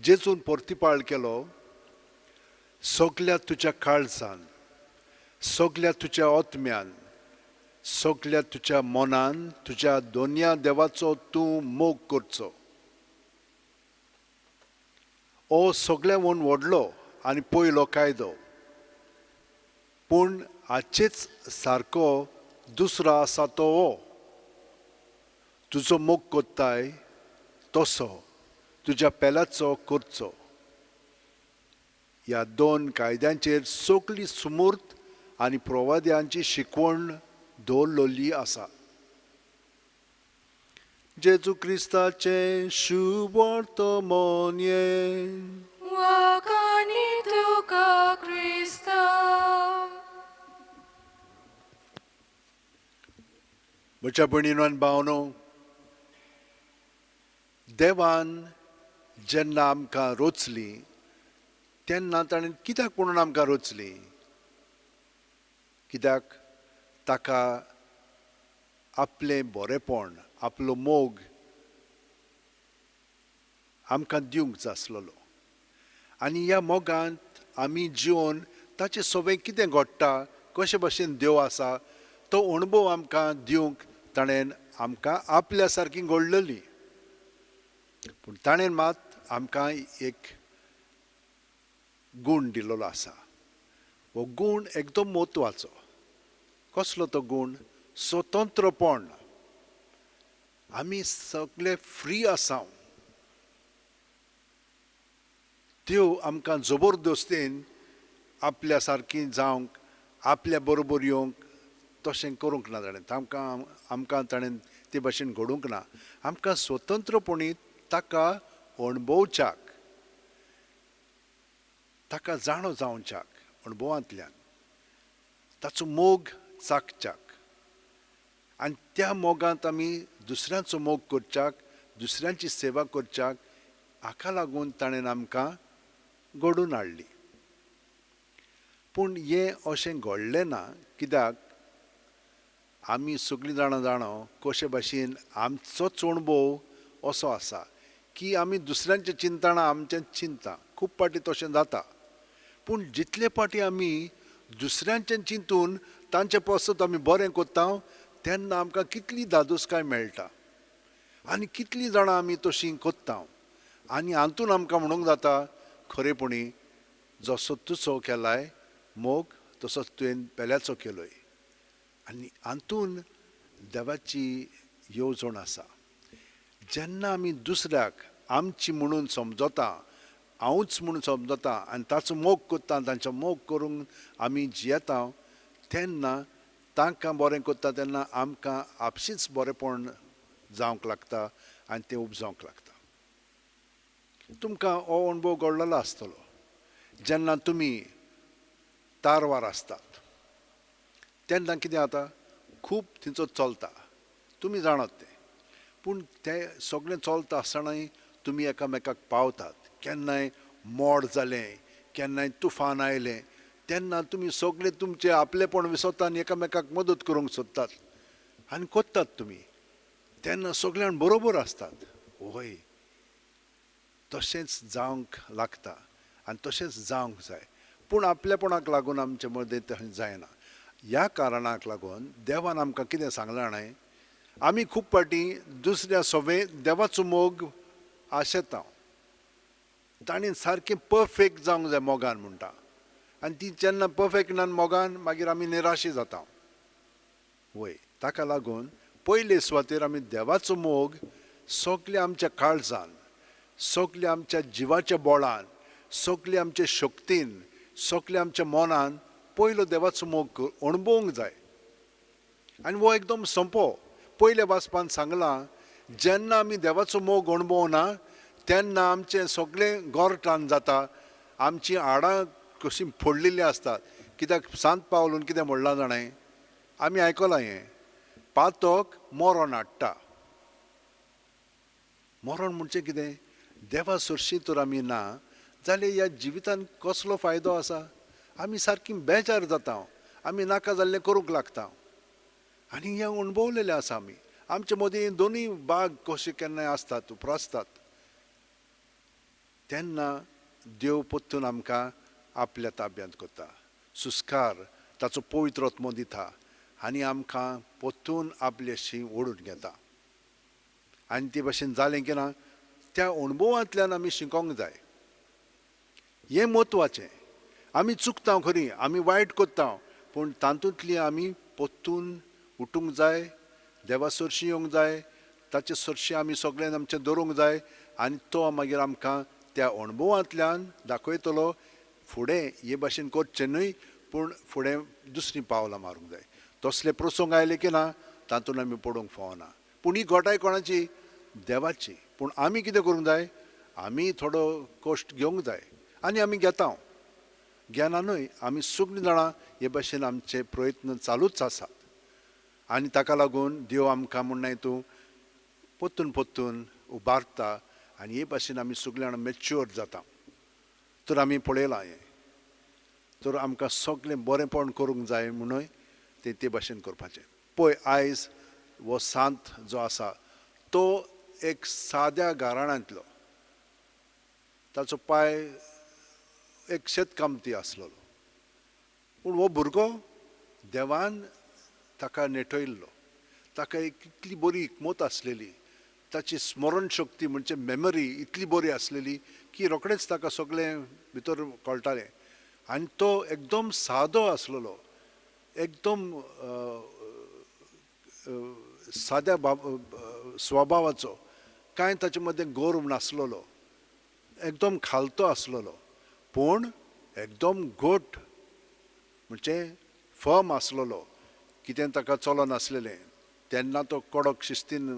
जेजून परतिपाळ केलो सगल्या तुज्या काळजान सगल्या तुज्या आत्म्यान सगल्या तुज्या मनान तुज्या दोनया देवाचो तूं मोग करचो हो सगळ्याहून व्हडलो आनी पयलो कायदो पूण हाचेच सारको दुसरो आसा तो हो तुजो मोग कोत्ताय तसो तुज्या पेल्याचो करचो ह्या दोन कायद्यांचेर सगळी सुमूर्त आनी प्रवाद्यांची शिकवण दवरलेली आसा जेजू क्रिस्ताचे शुभ वर्तमान वाकानी तुका क्रिस्ता म्हज्या भयणीनो आनी भावनो देवान जेन्ना आमकां रोचली तेन्ना ताणें कित्याक म्हणून आमकां रोचली कित्याक ताका आपलें बरेंपण आपलो मोग आमकां दिवंक जाय आसलेलो आनी ह्या मोगांत आमी जिवन ताचें सगळें कितें घडटा कशे भशेन देव आसा तो अणभव आमकां दिवंक ताणें आमकां आपल्या सारकी घडलेली पूण ताणें मात आमकां एक गूण दिल्लो आसा हो गूण एकदम म्हत्वाचो कसलो तो गूण स्वतंत्रपण आमी सगळे फ्री आसा त्यो आमकां जबरदस्तीन आपल्या सारकी जावंक आपल्या बरोबर येवंक तशें करूंक ना ताणें आमकां ताणें ते भाशेन घडोवंक ना आमकां स्वतंत्रपणी ताका अणभवच्याक ताका जाणो जावच्याक अणभवांतल्यान ताचो मोग चाखच्याक आनी त्या मोगांत आमी दुसऱ्यांचो मोग करच्याक दुसऱ्यांची सेवा करच्याक हाका लागून ताणें आमकां घडोवन हाडली पूण हें अशें घडलें ना कित्याक आमी सगळीं जाणां जाणो कशे भाशेन आमचोच अणभव असो आसा की आमी दुसऱ्यांचें चिंतना आमचें चिंतता खूब पाटी तशें जाता पूण जितले पाटी आमी दुसऱ्यांचें चिंतून तांचे पासत आमी बरें कोत्ता तेन्ना आमकां कितली धादोसकाय मेळटा आनी कितलीं जाणां आमी तशीं कोत्ता आनी हातून आमकां म्हणूंक जाता खरेपणी जसो तुजो केलाय मोग तसोच तुवें पेल्याचो केलोय आनी हातून देवाची येवजण आसा जेन्ना आमी दुसऱ्याक आमची म्हणून समजता हांवूच म्हणून समजता आनी ताचो मोग कोत्ता तांचो मोग करूंक आमी जियेता तेन्ना तांकां बरें कोत्ता तेन्ना आमकां आपशींच बरेंपण जावंक लागता आनी तें उपजावंक लागता तुमकां हो अणभव घडलेलो आसतलो जेन्ना तुमी तारवार आसतात तेन्ना कितें जाता खूब थंयचो चलता तुमी जाणात तें पूण तें सगळें चलता आसतनाय तुमी एकामेकाक पावतात केन्नाय मोड जालें केन्नाय तुफान आयलें तेन्ना तुमी सगळे तुमचें आपलेपण विसरतात आनी एकामेकाक मदत करूंक सोदतात आनी कोत्तात तुमी तेन्ना सगळ्यान बरोबर आसतात वय तशेंच जावंक लागता आनी तशेंच जावंक जाय पूण आपलेपणाक लागून आमचे मदें तशें जायना ह्या कारणाक लागून देवान आमकां कितें सांगलां जाणाय आमी खूब पाटी दुसऱ्या सवें देवाचो मोग आशेता ताणें सारकें परफेक्ट जावंक जाय मोगान म्हणटा आनी ती जेन्ना परफेक्ट ना मोगान मागीर आमी निराशी जाता वय ताका लागून पयले सुवातेर आमी देवाचो मोग सगळे आमच्या काळजान सगळे आमच्या जिवाच्या बोळान सगळे आमच्या शक्तीन सगळे आमच्या मनान पयलो देवाचो मोग अणभवूंक जाय आनी हो एकदम सोंपो पयल्या वाचपान सांगलां जेन्ना आमी देवाचो मोग अणभवना तेन्ना आमचें सगळें गोरटान जाता आमचीं हाडां कशीं फोडलेलीं आसतात कित्याक सांत पावलून कितें म्हणलां जाणाय आमी आयकलां हें पातक मरण हाडटा मरण म्हणजे कितें देवा सरशी तर आमी ना जाल्यार ह्या जिवितान कसलो फायदो आसा आमी सारकीं बेजार जाता आमी नाका जाल्लें करूंक लागता आनी हें अणभवलेलें आसा आमी आमचे मदीं दोनूय भाग कशे केन्नाय आसतात उप्रासतात तेन्ना देव परतून आमकां आपल्या ताब्यांत करता सुस्कार ताचो पवित्र आत्मो दिता आनी आमकां परतून आपल्याशी ओडून घेता आनी ते भाशेन जालें की ना त्या अणभवांतल्यान आमी शिकोंक जाय हें म्हत्वाचें आमी चुकता खरी आमी वायट कोत्ता पूण तातूंतली आमी परतून उठूंक जाय देवा सरशी येवंक जाय ताचे सरशी आमी सगळ्यांनी आमचें दवरूंक जाय आनी तो मागीर आमकां त्या अणभवांतल्यान दाखयतलो फुडें हे भाशेन करचें न्हय पूण फुडें दुसरीं पावलां मारूंक जाय तसले प्रसंग आयले की ना तातूंत आमी पडूंक फावना पूण ही घोटाय कोणाची देवाची पूण आमी कितें करूंक जाय आमी थोडो कश्ट घेवंक जाय आनी आमी घेता घेना न्हय आमी सगळीं जाणां हे भाशेन आमचे प्रयत्न चालूच आसात आनी ताका लागून देव आमकां म्हणना तूं परतून परतून उबारता आनी हे भाशेन आमी सगळीं जाणां मॅच्युअर जाता तर आमी पळयलां हें तर आमकां सगळें बरेंपण करूंक जाय म्हणून ते भाशेन करपाचें पळय आयज हो सांत जो आसा तो एक साद्या घराण्यांतलो ताचो पाय एक शेतकामती आसलेलो पूण हो भुरगो देवान ताका नेटयल्लो ताका एक इतली बरी हिकमत आसलेली ताची स्मरण शक्ती म्हणजे मेमरी इतली बरी आसलेली की रोखडेंच ताका सगळें भितर कळटालें आनी तो एकदम सादो आसलेलो एकदम साद्या स्वभावाचो कांय ताचे मदें गोरव नासलोलो, एकदम खालतो आसलोलो, पूण एकदम घोट म्हणजे फर्म आसलोलो. कितें ताका चलोन नासलेलें तेन्ना तो कडक शिस्तीन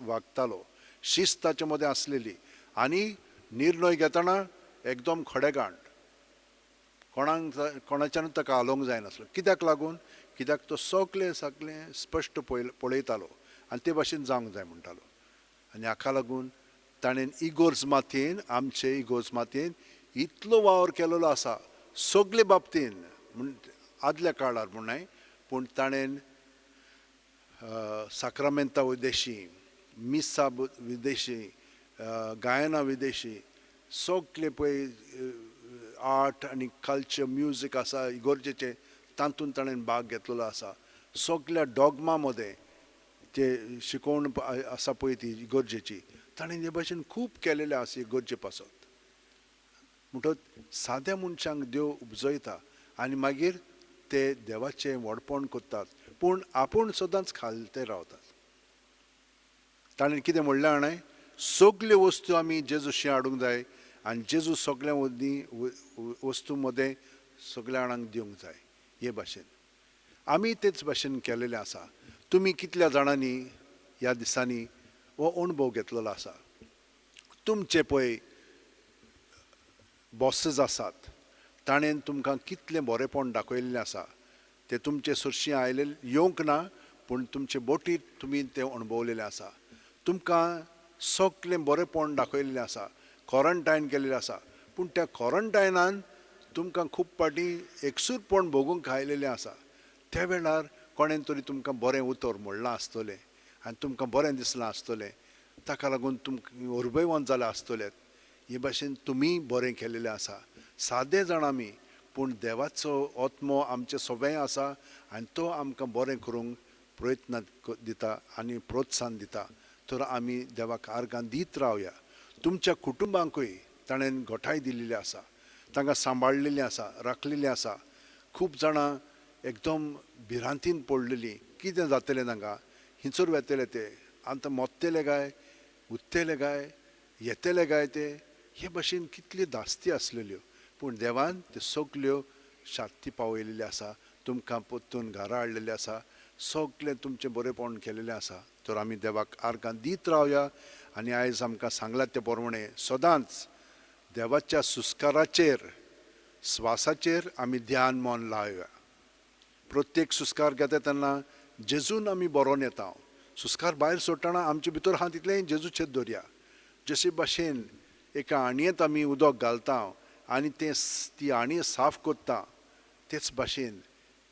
वागतालो. शिस्त ताचे मदें आसलेली आनी निर्णय घेतना एकदम खडेगांठ. कोणाच्यान ताका आलोवंक जायनासलो. कित्याक लागून? कित्याक तो सगळें स्पश्ट पळयतालो आनी ते भाशेन जावंक जाय म्हणटालो. आनी हाका लागून ताणें इगोर्ज मातयेन, आमचे इगोर्ज मातयेन इतलो वावर केलेलो आसा सगळे बाबतीन. आदल्या काळार म्हूण न्हय, पूण ताणें साक्रामेंता विदेशी, मिसा विदेशी, गायना विदेशी, सगळे पळय आर्ट आनी कल्चर, म्युजीक आसा इगोर्जेचे, तातूंत ताणें भाग घेतलेलो आसा. सगळ्या डॉगमा मदें ते शिकोवण आसा पळय ती इगोर्जेची, ताणें हे भाशेन खूब केलेलें आसा इगोर्जे पासत. म्हणटच साद्या मनशांक देव उपजयता आनी मागीर ते देवाचें व्हडपण करतात, पूण आपूण सदांच खालते रावतात. ताणें कितें म्हणलें जाणाय, सगल्यो वस्तू आमी जेजूशी हाडूंक जाय आनी जेजू सगळ्या वस्तू मदें सगळ्या जाणांक दिवंक जाय. हे भाशेन आमी तेच भाशेन केलेलें आसा. तुमी कितल्या जाणांनी ह्या दिसांनी हो अणभव घेतलेलो आसा. तुमचे पळय बॉसीस आसात, ताणें तुमकां कितलें बरेंपण दाखयल्लें आसा. ते तुमचे सुरशीं येवंक ना, पूण तुमचे बोटींत तुमी तें अणभवलेलें आसा. तुमकां सगळें बरेंपण दाखयल्लें आसा, क्वॉरंटायन केल्लें आसा, पूण त्या क्वॉरंटायनान तुमकां खूब पाटी एकसूरपण भोगूंक आयलेलें आसा. त्या वेळार कोणें तरी तुमकां बरें उतर म्हणलां आसतलें आनी तुमकां बरें दिसलां आसतलें, ताका लागून तुमकां उर्बेवंत जालें आसतलें. हे भाशेन तुमी बरें केलेलें आसा. सादे जाण आमी, पूण देवाचो आत्मो आमचे सगळें आसा आनी तो आमकां बरें करूंक प्रयत्न दिता आनी प्रोत्साहन दिता. तर आमी देवाक आर्गां दीत रावया. तुमच्या कुटुंबांकूय ताणें घोटाय दिल्ली आसा, तांकां सांबाळलेलीं आसा, राखलेलीं आसा. खूब जाणां एकदम भिरांतीन पडलेलीं, कितें जातलें तांकां, हिंचूर वेतले ते, आतां मोत्तेले काय, उत्तेले काय, येतेले काय ते, हे भाशेन कितल्यो धास्ती आसलेल्यो, पूण देवान त्यो सगल्यो शांती पावयलेली आसा. तुमकां परतून घरा हाडलेलें आसा, सगळें तुमचें बरेंपण केलेलें आसा. तर आमी देवाक आर्गां दीत रावया. आनी आयज आमकां सांगलां ते प्रमाणे सदांच देवाच्या सुस्काराचेर, स्वासाचेर आमी ध्यान मन लावया. प्रत्येक सुस्कार घेता तेन्ना जेजून आमी बरोवन येता. सुस्कार भायर सोडटना आमचे भितर आहा तितलें जेजूचेर दवरया. जशे भाशेन एका आणयेंत आमी उदक घालता आनी ती आणी साफ करता, तेच भाशेन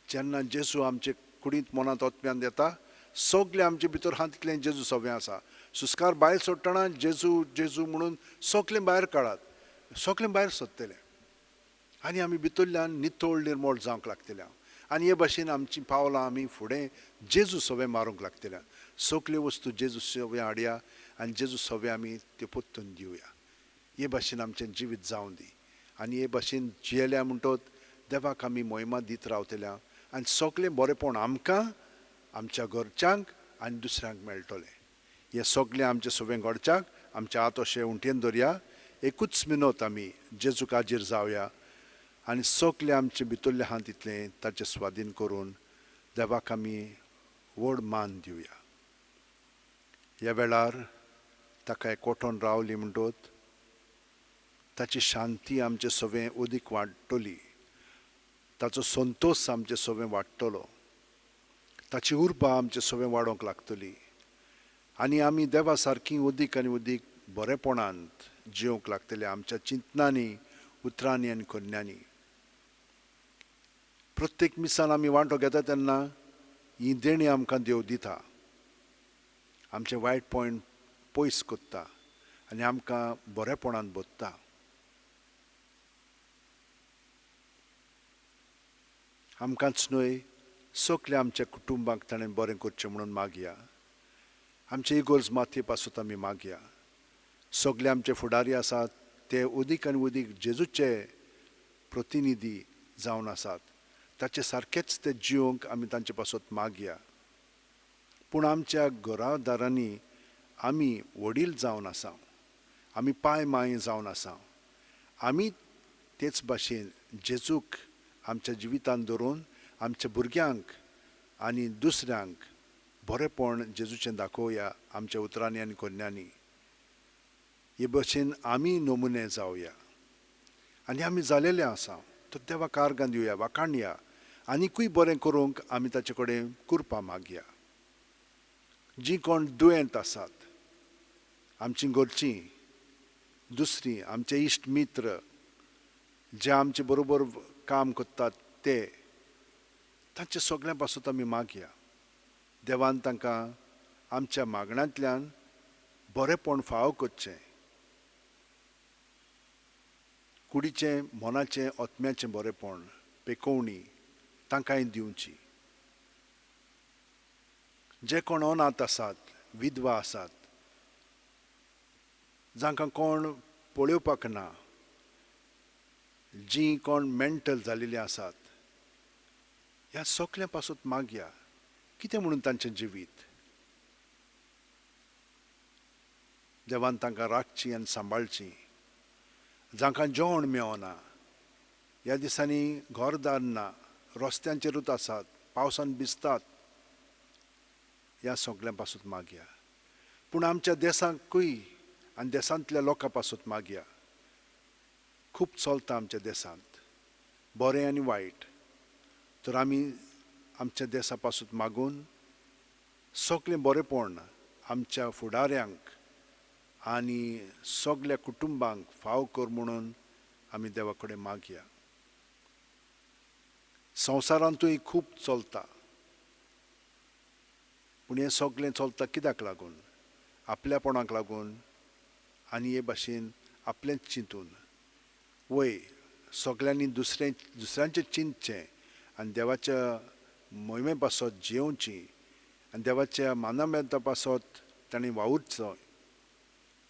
जेन्ना जेजू आमचे कुडींत मनांत ओतम्यान येता, सगळें आमचे भितर आहा तितलें जेजू सगळें आसा. सुस्कार भायर सोडटना जेजू जेजू म्हणून सगळें भायर काडात, सगळें भायर सोदतलें आनी आमी भितरल्यान नितळ निर्मळ जावंक लागतलें. आनी हे भाशेन आमचीं पावलां आमी फुडें जेजू सवें मारूंक लागतलें. सगल्यो वस्तू जेजू सवें हाडया आनी जेजू सवें आमी त्यो पोत्तून दिवया. हे भाशेन आमचें जिवीत जावं दी. आनी हे भाशेन जियेल्या म्हणटोच देवाक आमी मोहिमा दीत रावतल्या आनी सगळें बरेंपण आमकां, आमच्या घरच्यांक आनी दुसऱ्यांक मेळटलें. हें सगळें आमचें सवें घडच्यांक आमच्या हात अशें उंटेन दवरया. एकूच मिनट आमी जेजूक हाजीर जावया आनी सगळें आमचे भितरलें आहा तितलें ताचें स्वाधीन करून देवाक आमी व्हड मान दिवया. ह्या वेळार ताका एकवटून रावली म्हणटोच ताची शांती आमचे सवें उदीक वाडटली, ताचो संतोश आमचे सवें वाडटलो, ताची उर्बा आमचे सवें वाडोंक लागतली आनी आमी देवा सारकीं उदीक आनी उदीक बरेपणांत जिवंक लागतले आमच्या चिंतनांनी, उतरांनी आनी कन्यांनी. प्रत्येक मिसान आमी वांटो घेता तेन्ना ही देणी आमकां देव दिता, आमचे वायटपण पयस कोत्ता आनी आमकां बरेपणान बोधता. आमकांच न्हय, सगळ्या आमच्या कुटुंबाक ताणें बरें करचें म्हणून मागया. आमचे इगोर्ज मातये पासून आमी मागया. सगळे आमचे फुडारी आसात ते उदीक आनी उदीक जेजूचे प्रतिनिधी जावन आसात, ताचे सारकेच ते जिवंक आमी तांचे पासून मागया. पूण आमच्या घरादारांनी आमी वडील जावन आसा, आमी पाय माय जावन आसा, आमी तेच भाशेन जेजूक आमच्या जिवितांत दवरून आमच्या भुरग्यांक आनी दुसऱ्यांक बरेपण जेजूचें दाखोवया आमच्या उतरांनी आनी कोन्यांनी. हे भाशेन आमी नमुने जावया आनी आमी जालेले आसा. तर देवाक कारगां दिवया, वाखाणया, आनीकूय बरें करूंक आमी ताचे कडेन कृपा मागया. जीं कोण दुयेंत आसात, आमचीं घरचीं, दुसरीं, आमचे इश्ट मित्र, जे आमचे बरोबर काम करतात ते, तांचे सगळ्यां पासून आमी मागया. देवान तांकां आमच्या मागण्यांतल्यान बरेपण फावो करचें, कुडीचें, मोनाचें, आत्म्याचें बरेपण, पेकोवणी तांकांय दिवची. जे कोण अनाथ आसात, विधवा आसात, जांकां कोण पळोवपाक ना, जीं कोण मेंटल जाल्लीं आसात, ह्या सगळ्यां पासून मागया. कितें म्हणून तांचें जिवीत देवान तांकां राखची आनी सांबाळची. जांकां जेवण मेळना, ह्या दिसांनी घरदार ना, रस्त्यांचेरूच आसात, पावसान भिजतात, ह्या सगळ्यां पासून मागया. पूण आमच्या देशांकूय आनी देशांतल्या लोकां पासून मागया. खूब चलता आमच्या देशांत, बरें आनी वायट. तर आमी आमच्या देशा पासून मागून सगळें बरेपण आमच्या फुडाऱ्यांक आनी सगळ्या कुटुंबांक फावो कर म्हणून आमी देवा कडेन मागया. संवसारांतूय खूब चलता, पूण हें सगळें चलता कित्याक लागून? आपल्यापणाक लागून आनी हे भाशेन आपलेंच चिंतून. वय सगळ्यांनी दुसऱ्यांचें चिंतचें आनी देवाच्या मोहिमे पासत जियोवची आनी देवाच्या मानामेंता पासत ताणें वावुरचो,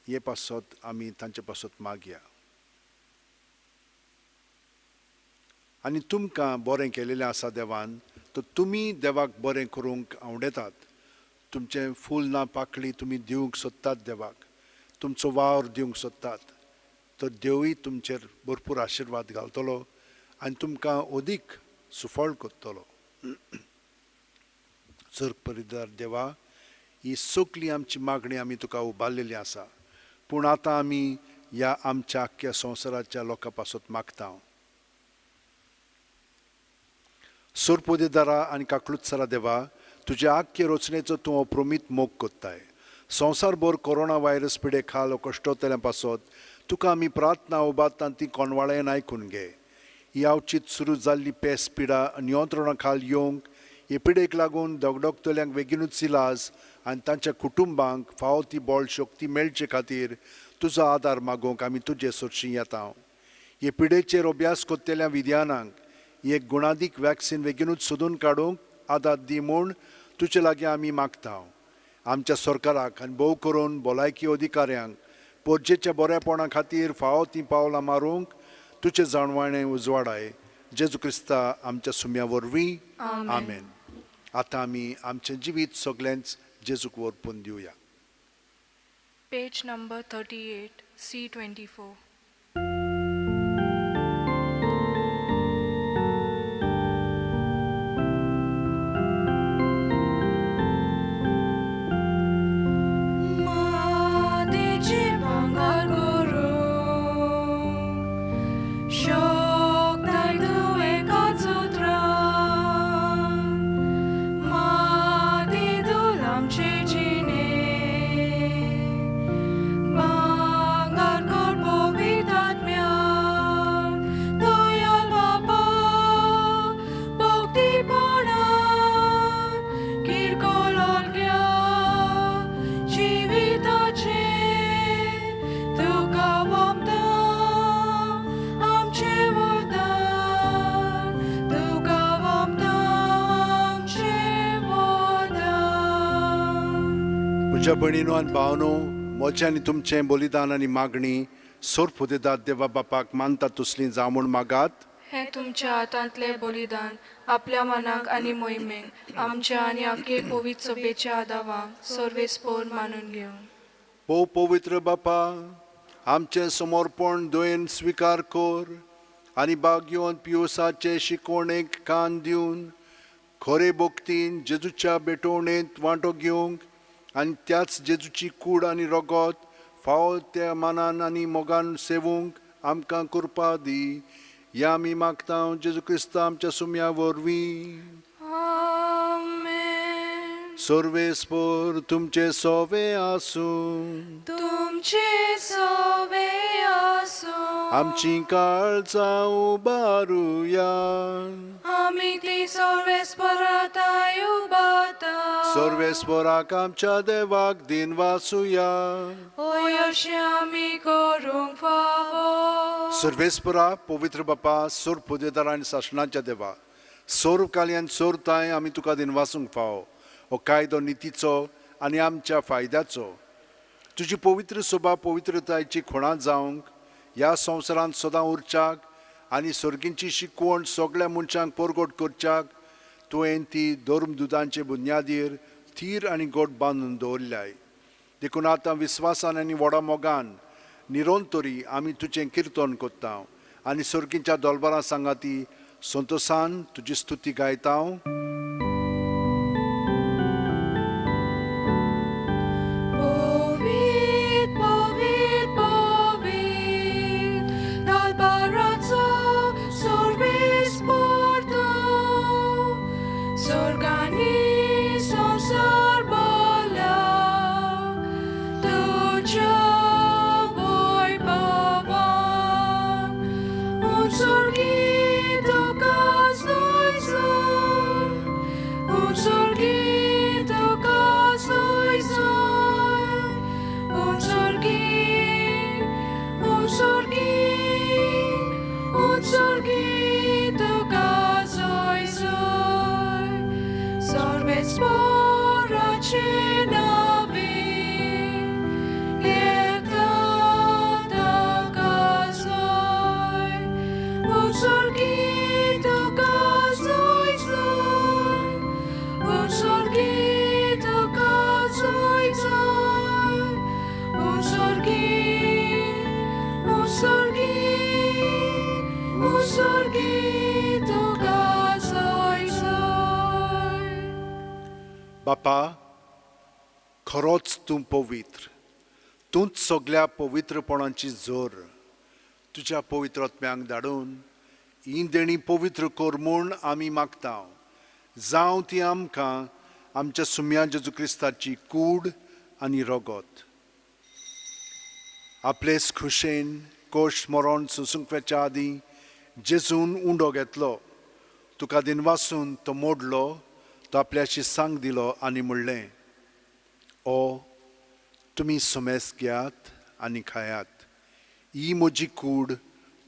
हे पासत आमी तांचे पासत मागया. आनी तुमकां बरें केलेलें आसा देवान, तर तुमी देवाक बरें करूंक आवडेतात. तुमचें फूल ना पाकळी तुमी दिवंक सोदतात देवाक, तुमचो वावर दिवंक सोदतात, तर देवूय तुमचेर भरपूर आशिर्वाद घालतलो आनी तुमकां अदीक सुफळ करतलो. सर्गपरीदार देवा, ही सगळी आमची मागणी आमी तुका उबारलेली आसा, पूण आतां आमी ह्या आमच्या आख्ख्या संवसाराच्या लोकां पासत मागता. सुरपोदेदारा आनी काकलुत्सरा देवा, तुज्या आख्खे रचनेचो तूं अप्रमीत मोग कोत्ताय. संवसारभर कोरोना व्हायरस पिडे खाल कश्टोतल्या पासत तुका आमी प्रार्थना उबारता ती कोणवाळेन आयकून घे. ही अवचीत सुरू जाल्ली पेस पिडा नियंत्रणा खाल येवंक, हे पिडेक लागून दोगदोगतल्यांक बेगीनूच इलाज आनी तांच्या कुटुंबांक फावो ती बळ शक्ती मेळचे खातीर तुजो आदार मागोवंक आमी तुजे सुरशीं येता. हे पिडेचेर अभ्यास कोत्तेल्या विद्यानांक एक गुणादीक वॅक्सीन बेगीनूच सोदून काडूंक आदार दी म्हूण तुजे लागीं आमी मागता. आमच्या सरकाराक आनी भोव करून भलायकी अधिकाऱ्यांक पोरजेच्या बरेपणा खातीर फावो ती पावलां मारूंक तुजे जाणवाणें उजवाडाय. जेजू क्रिस्ता आमच्या सुम्या वरवीं. आमेन. आतां आमी आमचें जिवीत सगळेंच जेजूक वरपून दिवया. Page number 38, C24. म्हज्या भयणीनो आनी भावनो, म्हजें आनी तुमचें बलिदान आनी मागणी सोरफुदेदार देवा बापाक मानता तसलीं जावं म्हूण मागात. हे तुमच्या हातांतले बलिदान आपल्या मनाक आनी मोहिमेक आमच्या आनी आख्खे पवित्र सभेच्या आदावाक सर्वेस्पोर मानून घेवन पवित्र बापा, आमचे समर्पण दोन स्वीकार कर आनी बागयोन पियोसाचे शिकवणेक कान दिवन खरे भक्तीन जेजूच्या बेटवणेंत वांटो घेवंक आनी त्याच जेजूची कूड आनी रगत फावो त्या मानान आनी मोगान सेवूंक आमकां कृपा दी. या आमी मागता जेजू क्रिस्त आमच्या सुम्या वरवीं. आमेन. सर्वेस्पर तुमचे सोवे आसूं. तुमचे सोवे आसूं. आमची काळजां उबारुया. आमी ती सर्वेस्पराताय उबारता. सर्वेस्पराक आमच्या देवाक दिन वासुया. अशें आमी करूंक फावो. सर्वेस्परा पवित्र बापा, सोर पुदेदार आनी शासनाच्या देवा, सोर काल्यान सोर ताय आमी तुका दिन वासूंक फावो. हो कायदो नितीचो आनी आमच्या फायद्याचो. तुजी पवित्र सभा पवित्रतायेची खुणां जावंक ह्या संवसारांत सदां उरच्याक आनी सर्गींची शिकवण सगळ्या मनशांक परगट करच्याक तुवें ती धर्मदुतांचे बुन्यादीर थीर आनी गोड बांदून दवरल्याय. देखून आतां विस्वासान आनी व्हडा मोगान निरंतरी आमी तुजें किर्तन कोत्ता आनी सर्गींच्या दोलबारां सांगाती संतोसान तुजी स्तुती गायता. बापा, खरोच तूं पवित्र. तूंच सगळ्या पवित्रपणाची जोर. तुज्या पवित्र आत्म्यांक धाडून ही देणी पवित्र कर म्हूण आमी मागता. जावं ती आमकां आमच्या सुम्या जेजू क्रिस्ताची कूड आनी रगत. आपलेच खुशेन कोश मरण सुसूंकच्या आदीं जेजून उंडो घेतलो. तुका दिन वासून तो मोडलो. तो आपल्याशी सांग दिलो आनी म्हणलें, ओ तुमी सुमेस घेयात आनी खायात. ही म्हजी कूड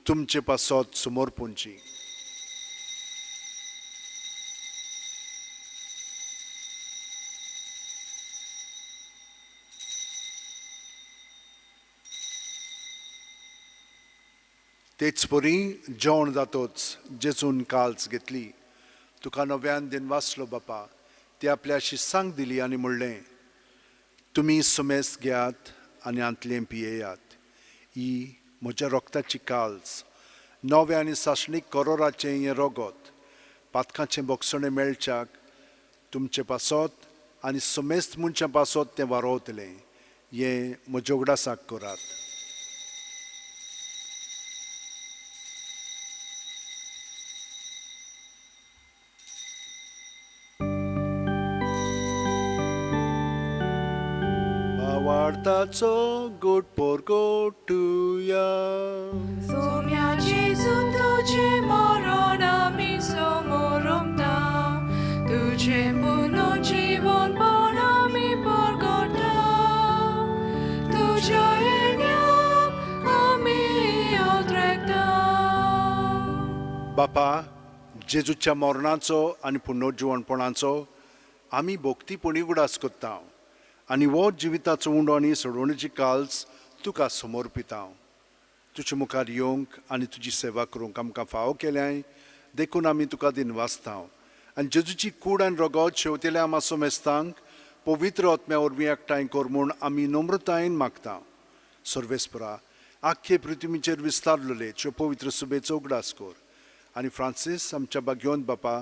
तुमचे पासत समर्पणची. तेच परी जेवण जातोच जेजून काल्स घेतली. तुका नव्यान दिन वाचलो बापा. ती आपल्याशी सांग दिली आनी म्हणलें, तुमी सुमेस घेयात आनी आंतलें पियेयात. ही म्हज्या रोगताची काल्स, नवे आनी सासणीक करोराचें हें रगत. पातकाचें बोगसणें मेळच्याक तुमचे पासत आनी सुमेस्त मनशां पासत तें वारोवतलें. हें म्हज्या उगडासाक करात. वार्ताचो गोड पोरगोटुया. सोम्या जेजू तुझे मरण आमी समोरता. तुझे पुनर्जीवनपण आमी परगटा. तुझ्या येण्याक आमी येवत्रेकता. बापा, जेजूच्या मरणाचो आनी पुनर्जीवनपणाचो आमी भक्तीपणी उडास कोत्ता आनी हो जिविताचो उंडो आनी सोडवणेची काल्स तुका समर्पिता. तुजे मुखार येवंक आनी तुजी सेवा करूंक आमकां फावो केल्याय देखून आमी तुका दिन वाचता. आनी जेजूची कूड आनी रगत शेवतेल्या आमा सोमेस्तांक पवित्र आत्म्या वरवीं एकठांय कर म्हूण आमी नम्रतायेन मागता. सर्वेस्परा आख्खे पृथ्वीचेर विस्तारलेले तुज्या पवित्र सुबेचो उगडास कर. आनी फ्रांसीस आमच्या बाग्योन बापा,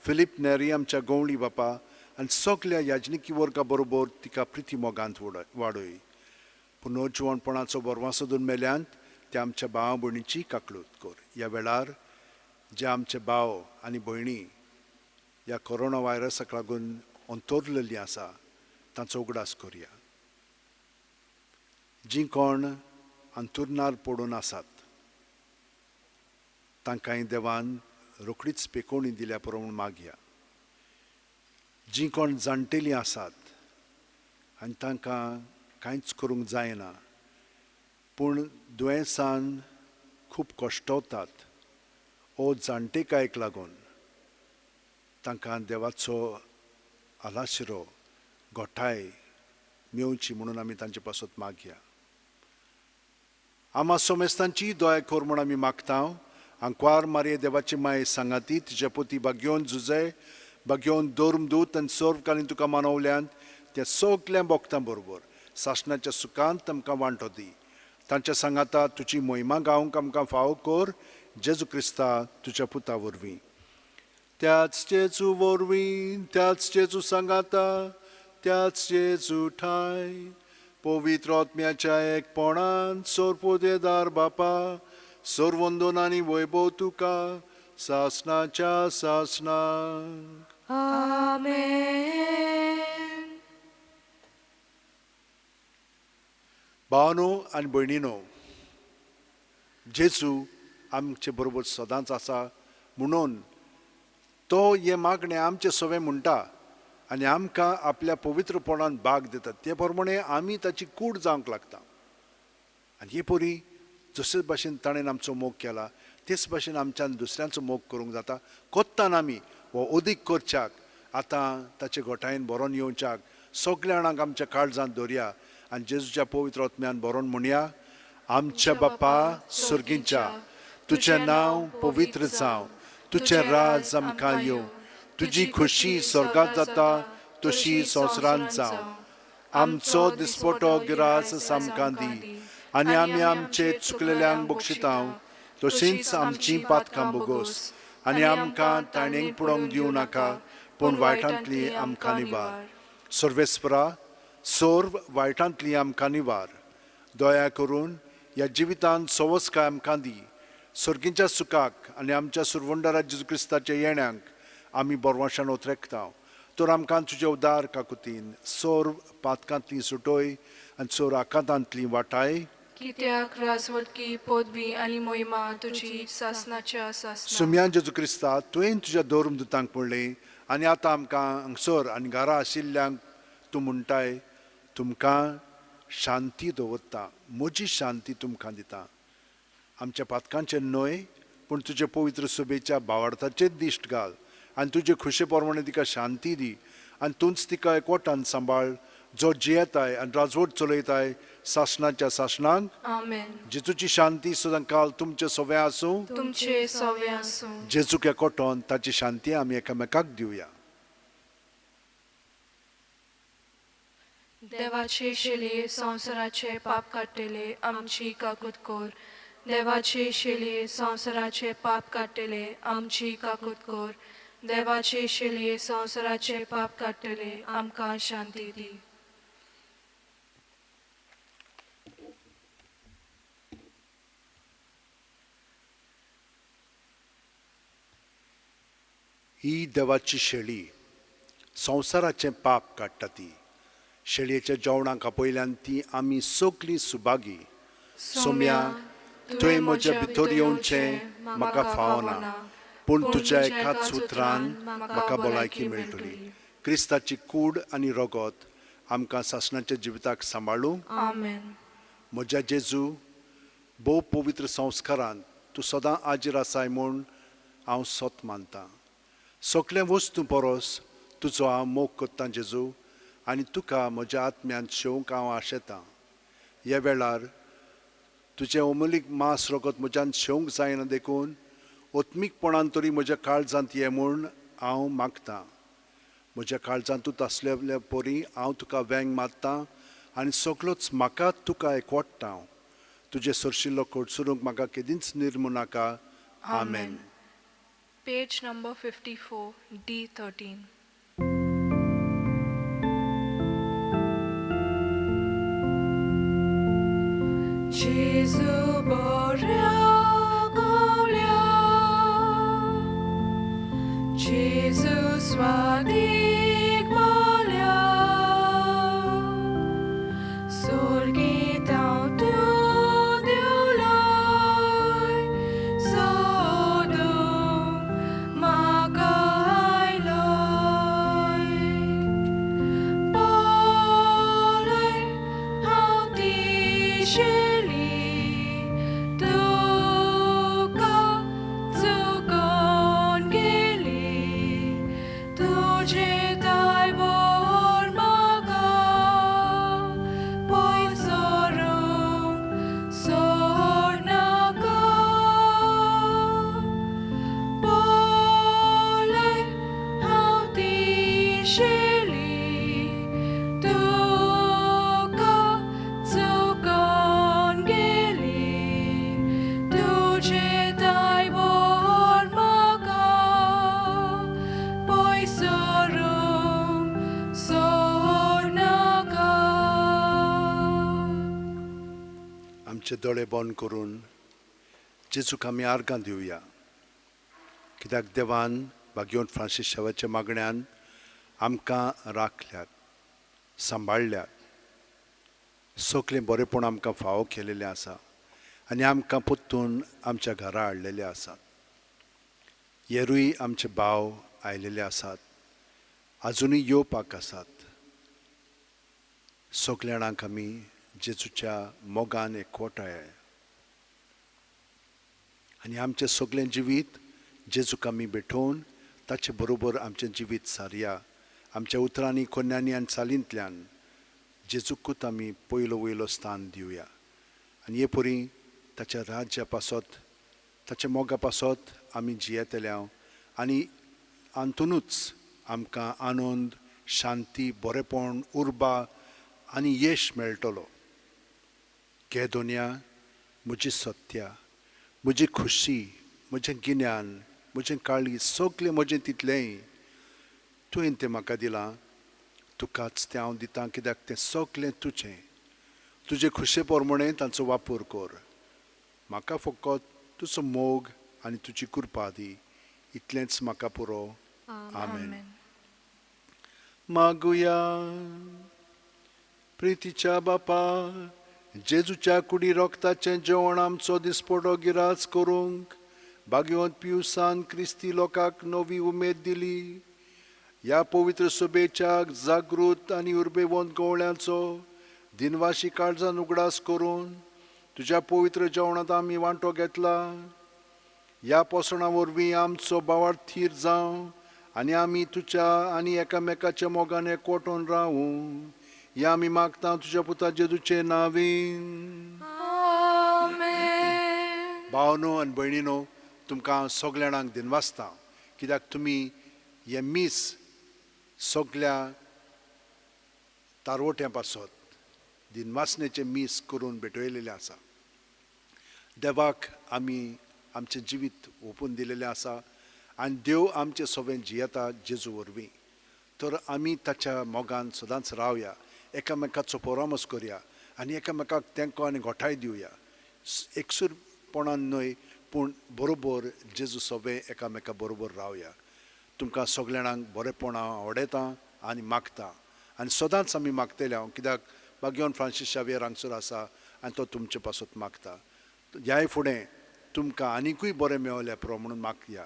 फिलीप नेरी आमच्या गवळी बापा आनी सगल्या याजनिकी वर्गा बरोबर तिका प्रिती मोगांत वाडय. पुनर्जीवनपणाचो बरवां सोदून मेल्यांत त्या आमच्या भावा भयणीची काकळूत कर. ह्या वेळार जे आमचे भाव आनी भयणी ह्या कोरोना व्हायरसाक लागून अंतरलेलीं आसा तांचो उगडास करया. जीं कोण अंतुरणार पडून आसात तांकांय देवान रोखडीच पेकोवणी दिल्या प्रमाण मागया. जीं कोण जाणटेलीं आसात आनी तांकां कांयच करूंक जायना पूण दुयेंसान खूब कश्टवतात ओ जाणटेकायेक लागून तांकां देवाचो आलाशिरो गोठाय मेवची म्हणून आमी तांचे पासत मागया. आमा सोमेस्तांची दोया कर म्हूण आमी मागता. आंकवार मारये देवाची माय सांगाती तिचे पोती बाग्योन झुजे बाग्योन दोर्मदूत आनी सर्वकालीन तुका मानवल्यांत त्या सगल्या भक्तां बरोबर सासणाच्या सुखांत आमकां वांटो दी. तांच्या सांगाता तुजी महिमा गावंक आमकां फावो कर. जेजू क्रिस्ता तुज्या पुता वरवीं. त्याच जेजू वरवीं त्याच जेजू सांगाता त्याच जेजू ठाय पवित्र आत्म्याच्या एकपणान सोरपोदेदार बापा सर्वंदोनांनी वैभव तुका सासणाच्या सासणाक. आमेन. भावनो आनी भयणीनो, जेजू आमचे बरोबर सदांच आसा म्हणून तो हे मागणें आमचे सवे म्हणटा आनी आमकां आपल्या पवित्रपणान भाग दितात. ते प्रमाणे आमी ताची कूड जावंक लागता. आनी हे परी जशे भाशेन ताणें आमचो मोग केला तेच भाशेन आमच्यान दुसऱ्यांचो मोग करूंक जाता. कोत्तान आमी हो अदीक करच्याक आतां ताचे गोठायेन बरोवन येवच्याक सगल्या जाणांक आमच्या काळजांत दवरया आनी जेजूच्या पवित्र आत्म्यान बरोवन म्हणया. आमच्या बापा सुर्गीच्या तुजें नांव पवित्र जावं. तुजें राज आमकां येवं. तुजी खुशी स्वर्गांत जाता तशी संवसारांत जावं. आमचो दिसपटो गिरास आमकां दी आनी आमी आमचे चुकलेल्यांक बक्षितांव तशींच आमची पातकां बोगोस आनी आमकां ताणेंक पडोवंक दिवं नाका पूण वायटांतली आमकां निवार. सर्वेस्परा सर्व वायटांतली आमकां निवार. दया करून ह्या जिवितांत सवस्काय आमकां दी. सर्गीच्या सुखाक आनी आमच्या सुरवंडरा जेजू क्रिस्ताच्या येण्याक आमी बोरवाशान ओतरेकता. तर आमकां तुजे उदार काकुतीन सर्व पातकांतली सुटोय आनी सोर आकांतांतली वाटाय. कित्याक राजवटकी पदवी आनी मोहिमा तुजी सासणाच्या सासणाक. सुम्या जेजू क्रिस्ता तुवें तुज्या दोर्मदूतांक पडलें आनी आतां आमकां हांगसर आनी घरा आशिल्ल्यांक तूं म्हणटाय तुमकां शांती दवरता. म्हजी शांती तुमकां दिता. आमच्या पातकांचे न्हय पूण तुजे पवित्र सुबेच्या भावार्थाचेर दिश्ट घाल आनी तुजे खुशे प्रमाणे तिका शांती दी आनी तूंच तिका एकवटान सांबाळ जो जियेताय आनी राजवट चलयताय सासणाच्या सासणाक. आमेन. जेजूची शांती सदां काल तुमचे सवे आसूं. तुमचे सवे आसूं. जेजूक एकवटोन ताची शांती आमी एकामेकाक दिवया. देवाचे शेले संवसाराचे पाप काडटेले आमची काकूत कोर. देवाचे शेले संवसाराचे पाप काडटेले आमची काकूत कोर. देवाचे शेले संवसाराचे पाप काडटेले आमकां शांती दी. ही देवाची शेळी संवसाराचें पाप काडटा. ती शेळयेच्या जेवणाक आपयल्यान ती आमी सगलीं सुभागी. सोम्या तुवें म्हज्या भितर येवचें म्हाका फावना पूण तुज्या एकाच सुत्रान म्हाका भलायकी मेळटली. क्रिस्ताची कूड आनी रगत आमकां सासणाच्या जिविताक सांबाळूं. आमेन. म्हज्या जेजू भोव पवित्र संस्कारांत तूं सदां आजीर आसाय म्हूण हांव सत मानतां. सगळे वस्तू परस तुजो हांव मोग करतां जेजू आनी तुका म्हज्या आत्म्यान शेवंक हांव आशेतां. ह्या वेळार तुजें अमूलीक मांस रगत म्हज्यान शेवंक जायना देखून ओत्मीकपणान तरी म्हज्या काळजांत ये म्हूण हांव मागतां. म्हज्या काळजांतूच आसलेल्या पोरी हांव तुका वेंग मारतां आनी सगळोच म्हाका तुका एकवटटा. तुजे सरशिल्लो कोडसुरूंक म्हाका केदींच निर्मू नाका. आमेन. Page number 54, D13. Jesu borea golia, Jesu swadik molia, sorgit out to diuloi, sodom magailoi, poloi hauti sheli. आमचे दोळे बंद करून जेजूक आमी आर्गां दिवया. कित्याक देवान भाग्यवंत फ्रांसीस शेवाच्या मागण्यान आमकां राखल्यात, सांबाळल्यात, सगळें बरेपण आमकां फावो केलेलें आसा आनी आमकां पोत्तून आमच्या घरा हाडलेले आसात. हेरूय आमचे भाव आयलेले आसात, आजुनूय येवपाक आसात. सगळ्या जाणांक आमी जेजूच्या मोगान एकवटाय आनी आमचें सगळें जिवीत जेजूक आमी भेटोवन ताचे बरोबर आमचें जिवीत सारया. आमच्या उतरांनी, कोन्यांनी आनी चालींतल्यान जेजूकूच आमी पयलो वयलो स्थान दिवया आनी हे परी ताच्या राज्या पासत, ताच्या मोगा पासत आमी जियेतल्या आनी हातुनूच आमकां आनंद, शांती, बरेपण, उर्बा आनी यश मेळटलो. घे दोनया म्हजी सत्या, म्हजी खुशी, म्हजें गिन्यान, म्हजें काळी, सगळें म्हजें तितलेंय तुवें तें म्हाका दिलां. तुकाच तें हांव दितां, कित्याक तें सगळें तुजें. तुजे खुशे पोरमणें तांचो वापर कर. म्हाका फकत तुजो मोग आनी तुजी कृपा दी. इतलेंच म्हाका पुरो. आमेन. मागुया. प्रितीच्या बापा, जेजूच्या कुडी रोगताचें जेवण आमचो दिसपडो गिरास करूंक भाग्यवंत पियुसान क्रिस्ती लोकांक नवी उमेद दिली. ह्या पवित्र सभेच्या जागृत आनी उर्बेवंत गवळ्याचो दिनवाशी काळजान उगडास करून तुज्या पवित्र जेवणांत आमी वांटो घेतला. ह्या पोसणा वरवीं आमचो बावार्थ थीर जावं आनी आमी तुज्या आनी एकामेकाच्या मोगान एकवटून रावूं. हें आमी मागता तुज्या पुता जेजूचे नांवीन. भावनो आनी भयणीनो, तुमकां सगळ्या जाणांक दिनवासता, कित्याक तुमी हे मीस सगळ्या तारवट्यां पासत दिनवासनेचे मीस करून भेटयलेले आसा. देवाक आमी आमचें जिवीत ओपून दिलेलें आसा आनी देव आमचें सगळें जियेता जेजू वरवीं. तर आमी ताच्या मोगान सदांच रावया, एकामेकाचो परामर्श करया आनी एकामेकाक तेंको आनी घोटाय दिवया. एकसूरपणान न्हय, पूण बरोबर जेजू सगळें एकामेका बरोबर रावया. तुमकां सगळ्या जाणांक बरेपण हांव आवडयतां आनी मागतां आनी सदांच आमी मागतले हांव, कित्याक भाग्यवंत फ्रांसीस शावेर हांगसर आसा आनी तो तुमचे पासत मागता. ह्याय फुडें तुमकां आनिकूय बरें मेवल्या पुरो म्हणून मागया.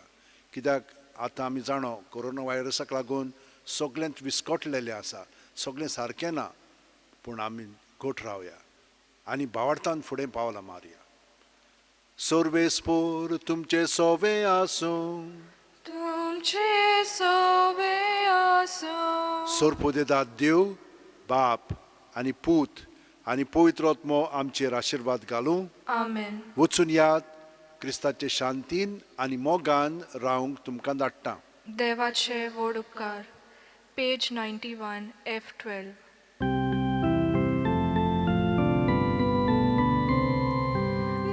कित्याक आतां आमी जाणो कोरोना व्हायरसाक लागून सगळेंच विस्कटलेलें आसा, सगळें सारकें ना, पूण आमी घट रावया आनी भावार्थान फुडें पावलां मारया. सर्वेस्पोर तुमचे सोवे आसूं, तुमचे सोवे आसूं. सोरपोदेदाद देव, बाप आनी पूत आनी पवित्र आत्मो आमचेर आशिर्वाद घालूं. आमेन. वचून याद क्रिस्ताचे शांतीन आनी मोगान रावंक तुमकां धाडटां. देवाचे व्हड उपकार. page 91, F12.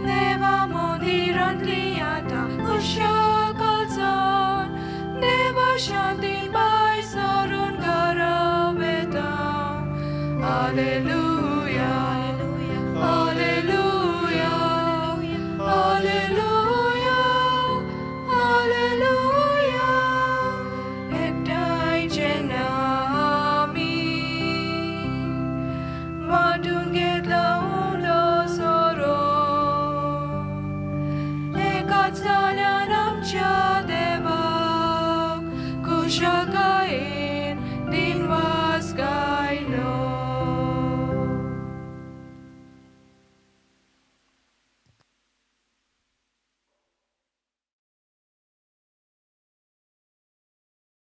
Deva mondirantli आता कुशल जाण देवा शांती बाय सरून घरावेता Alleluia Alleluia Alleluia Alleluia एकटाय जेनामी वाटून घे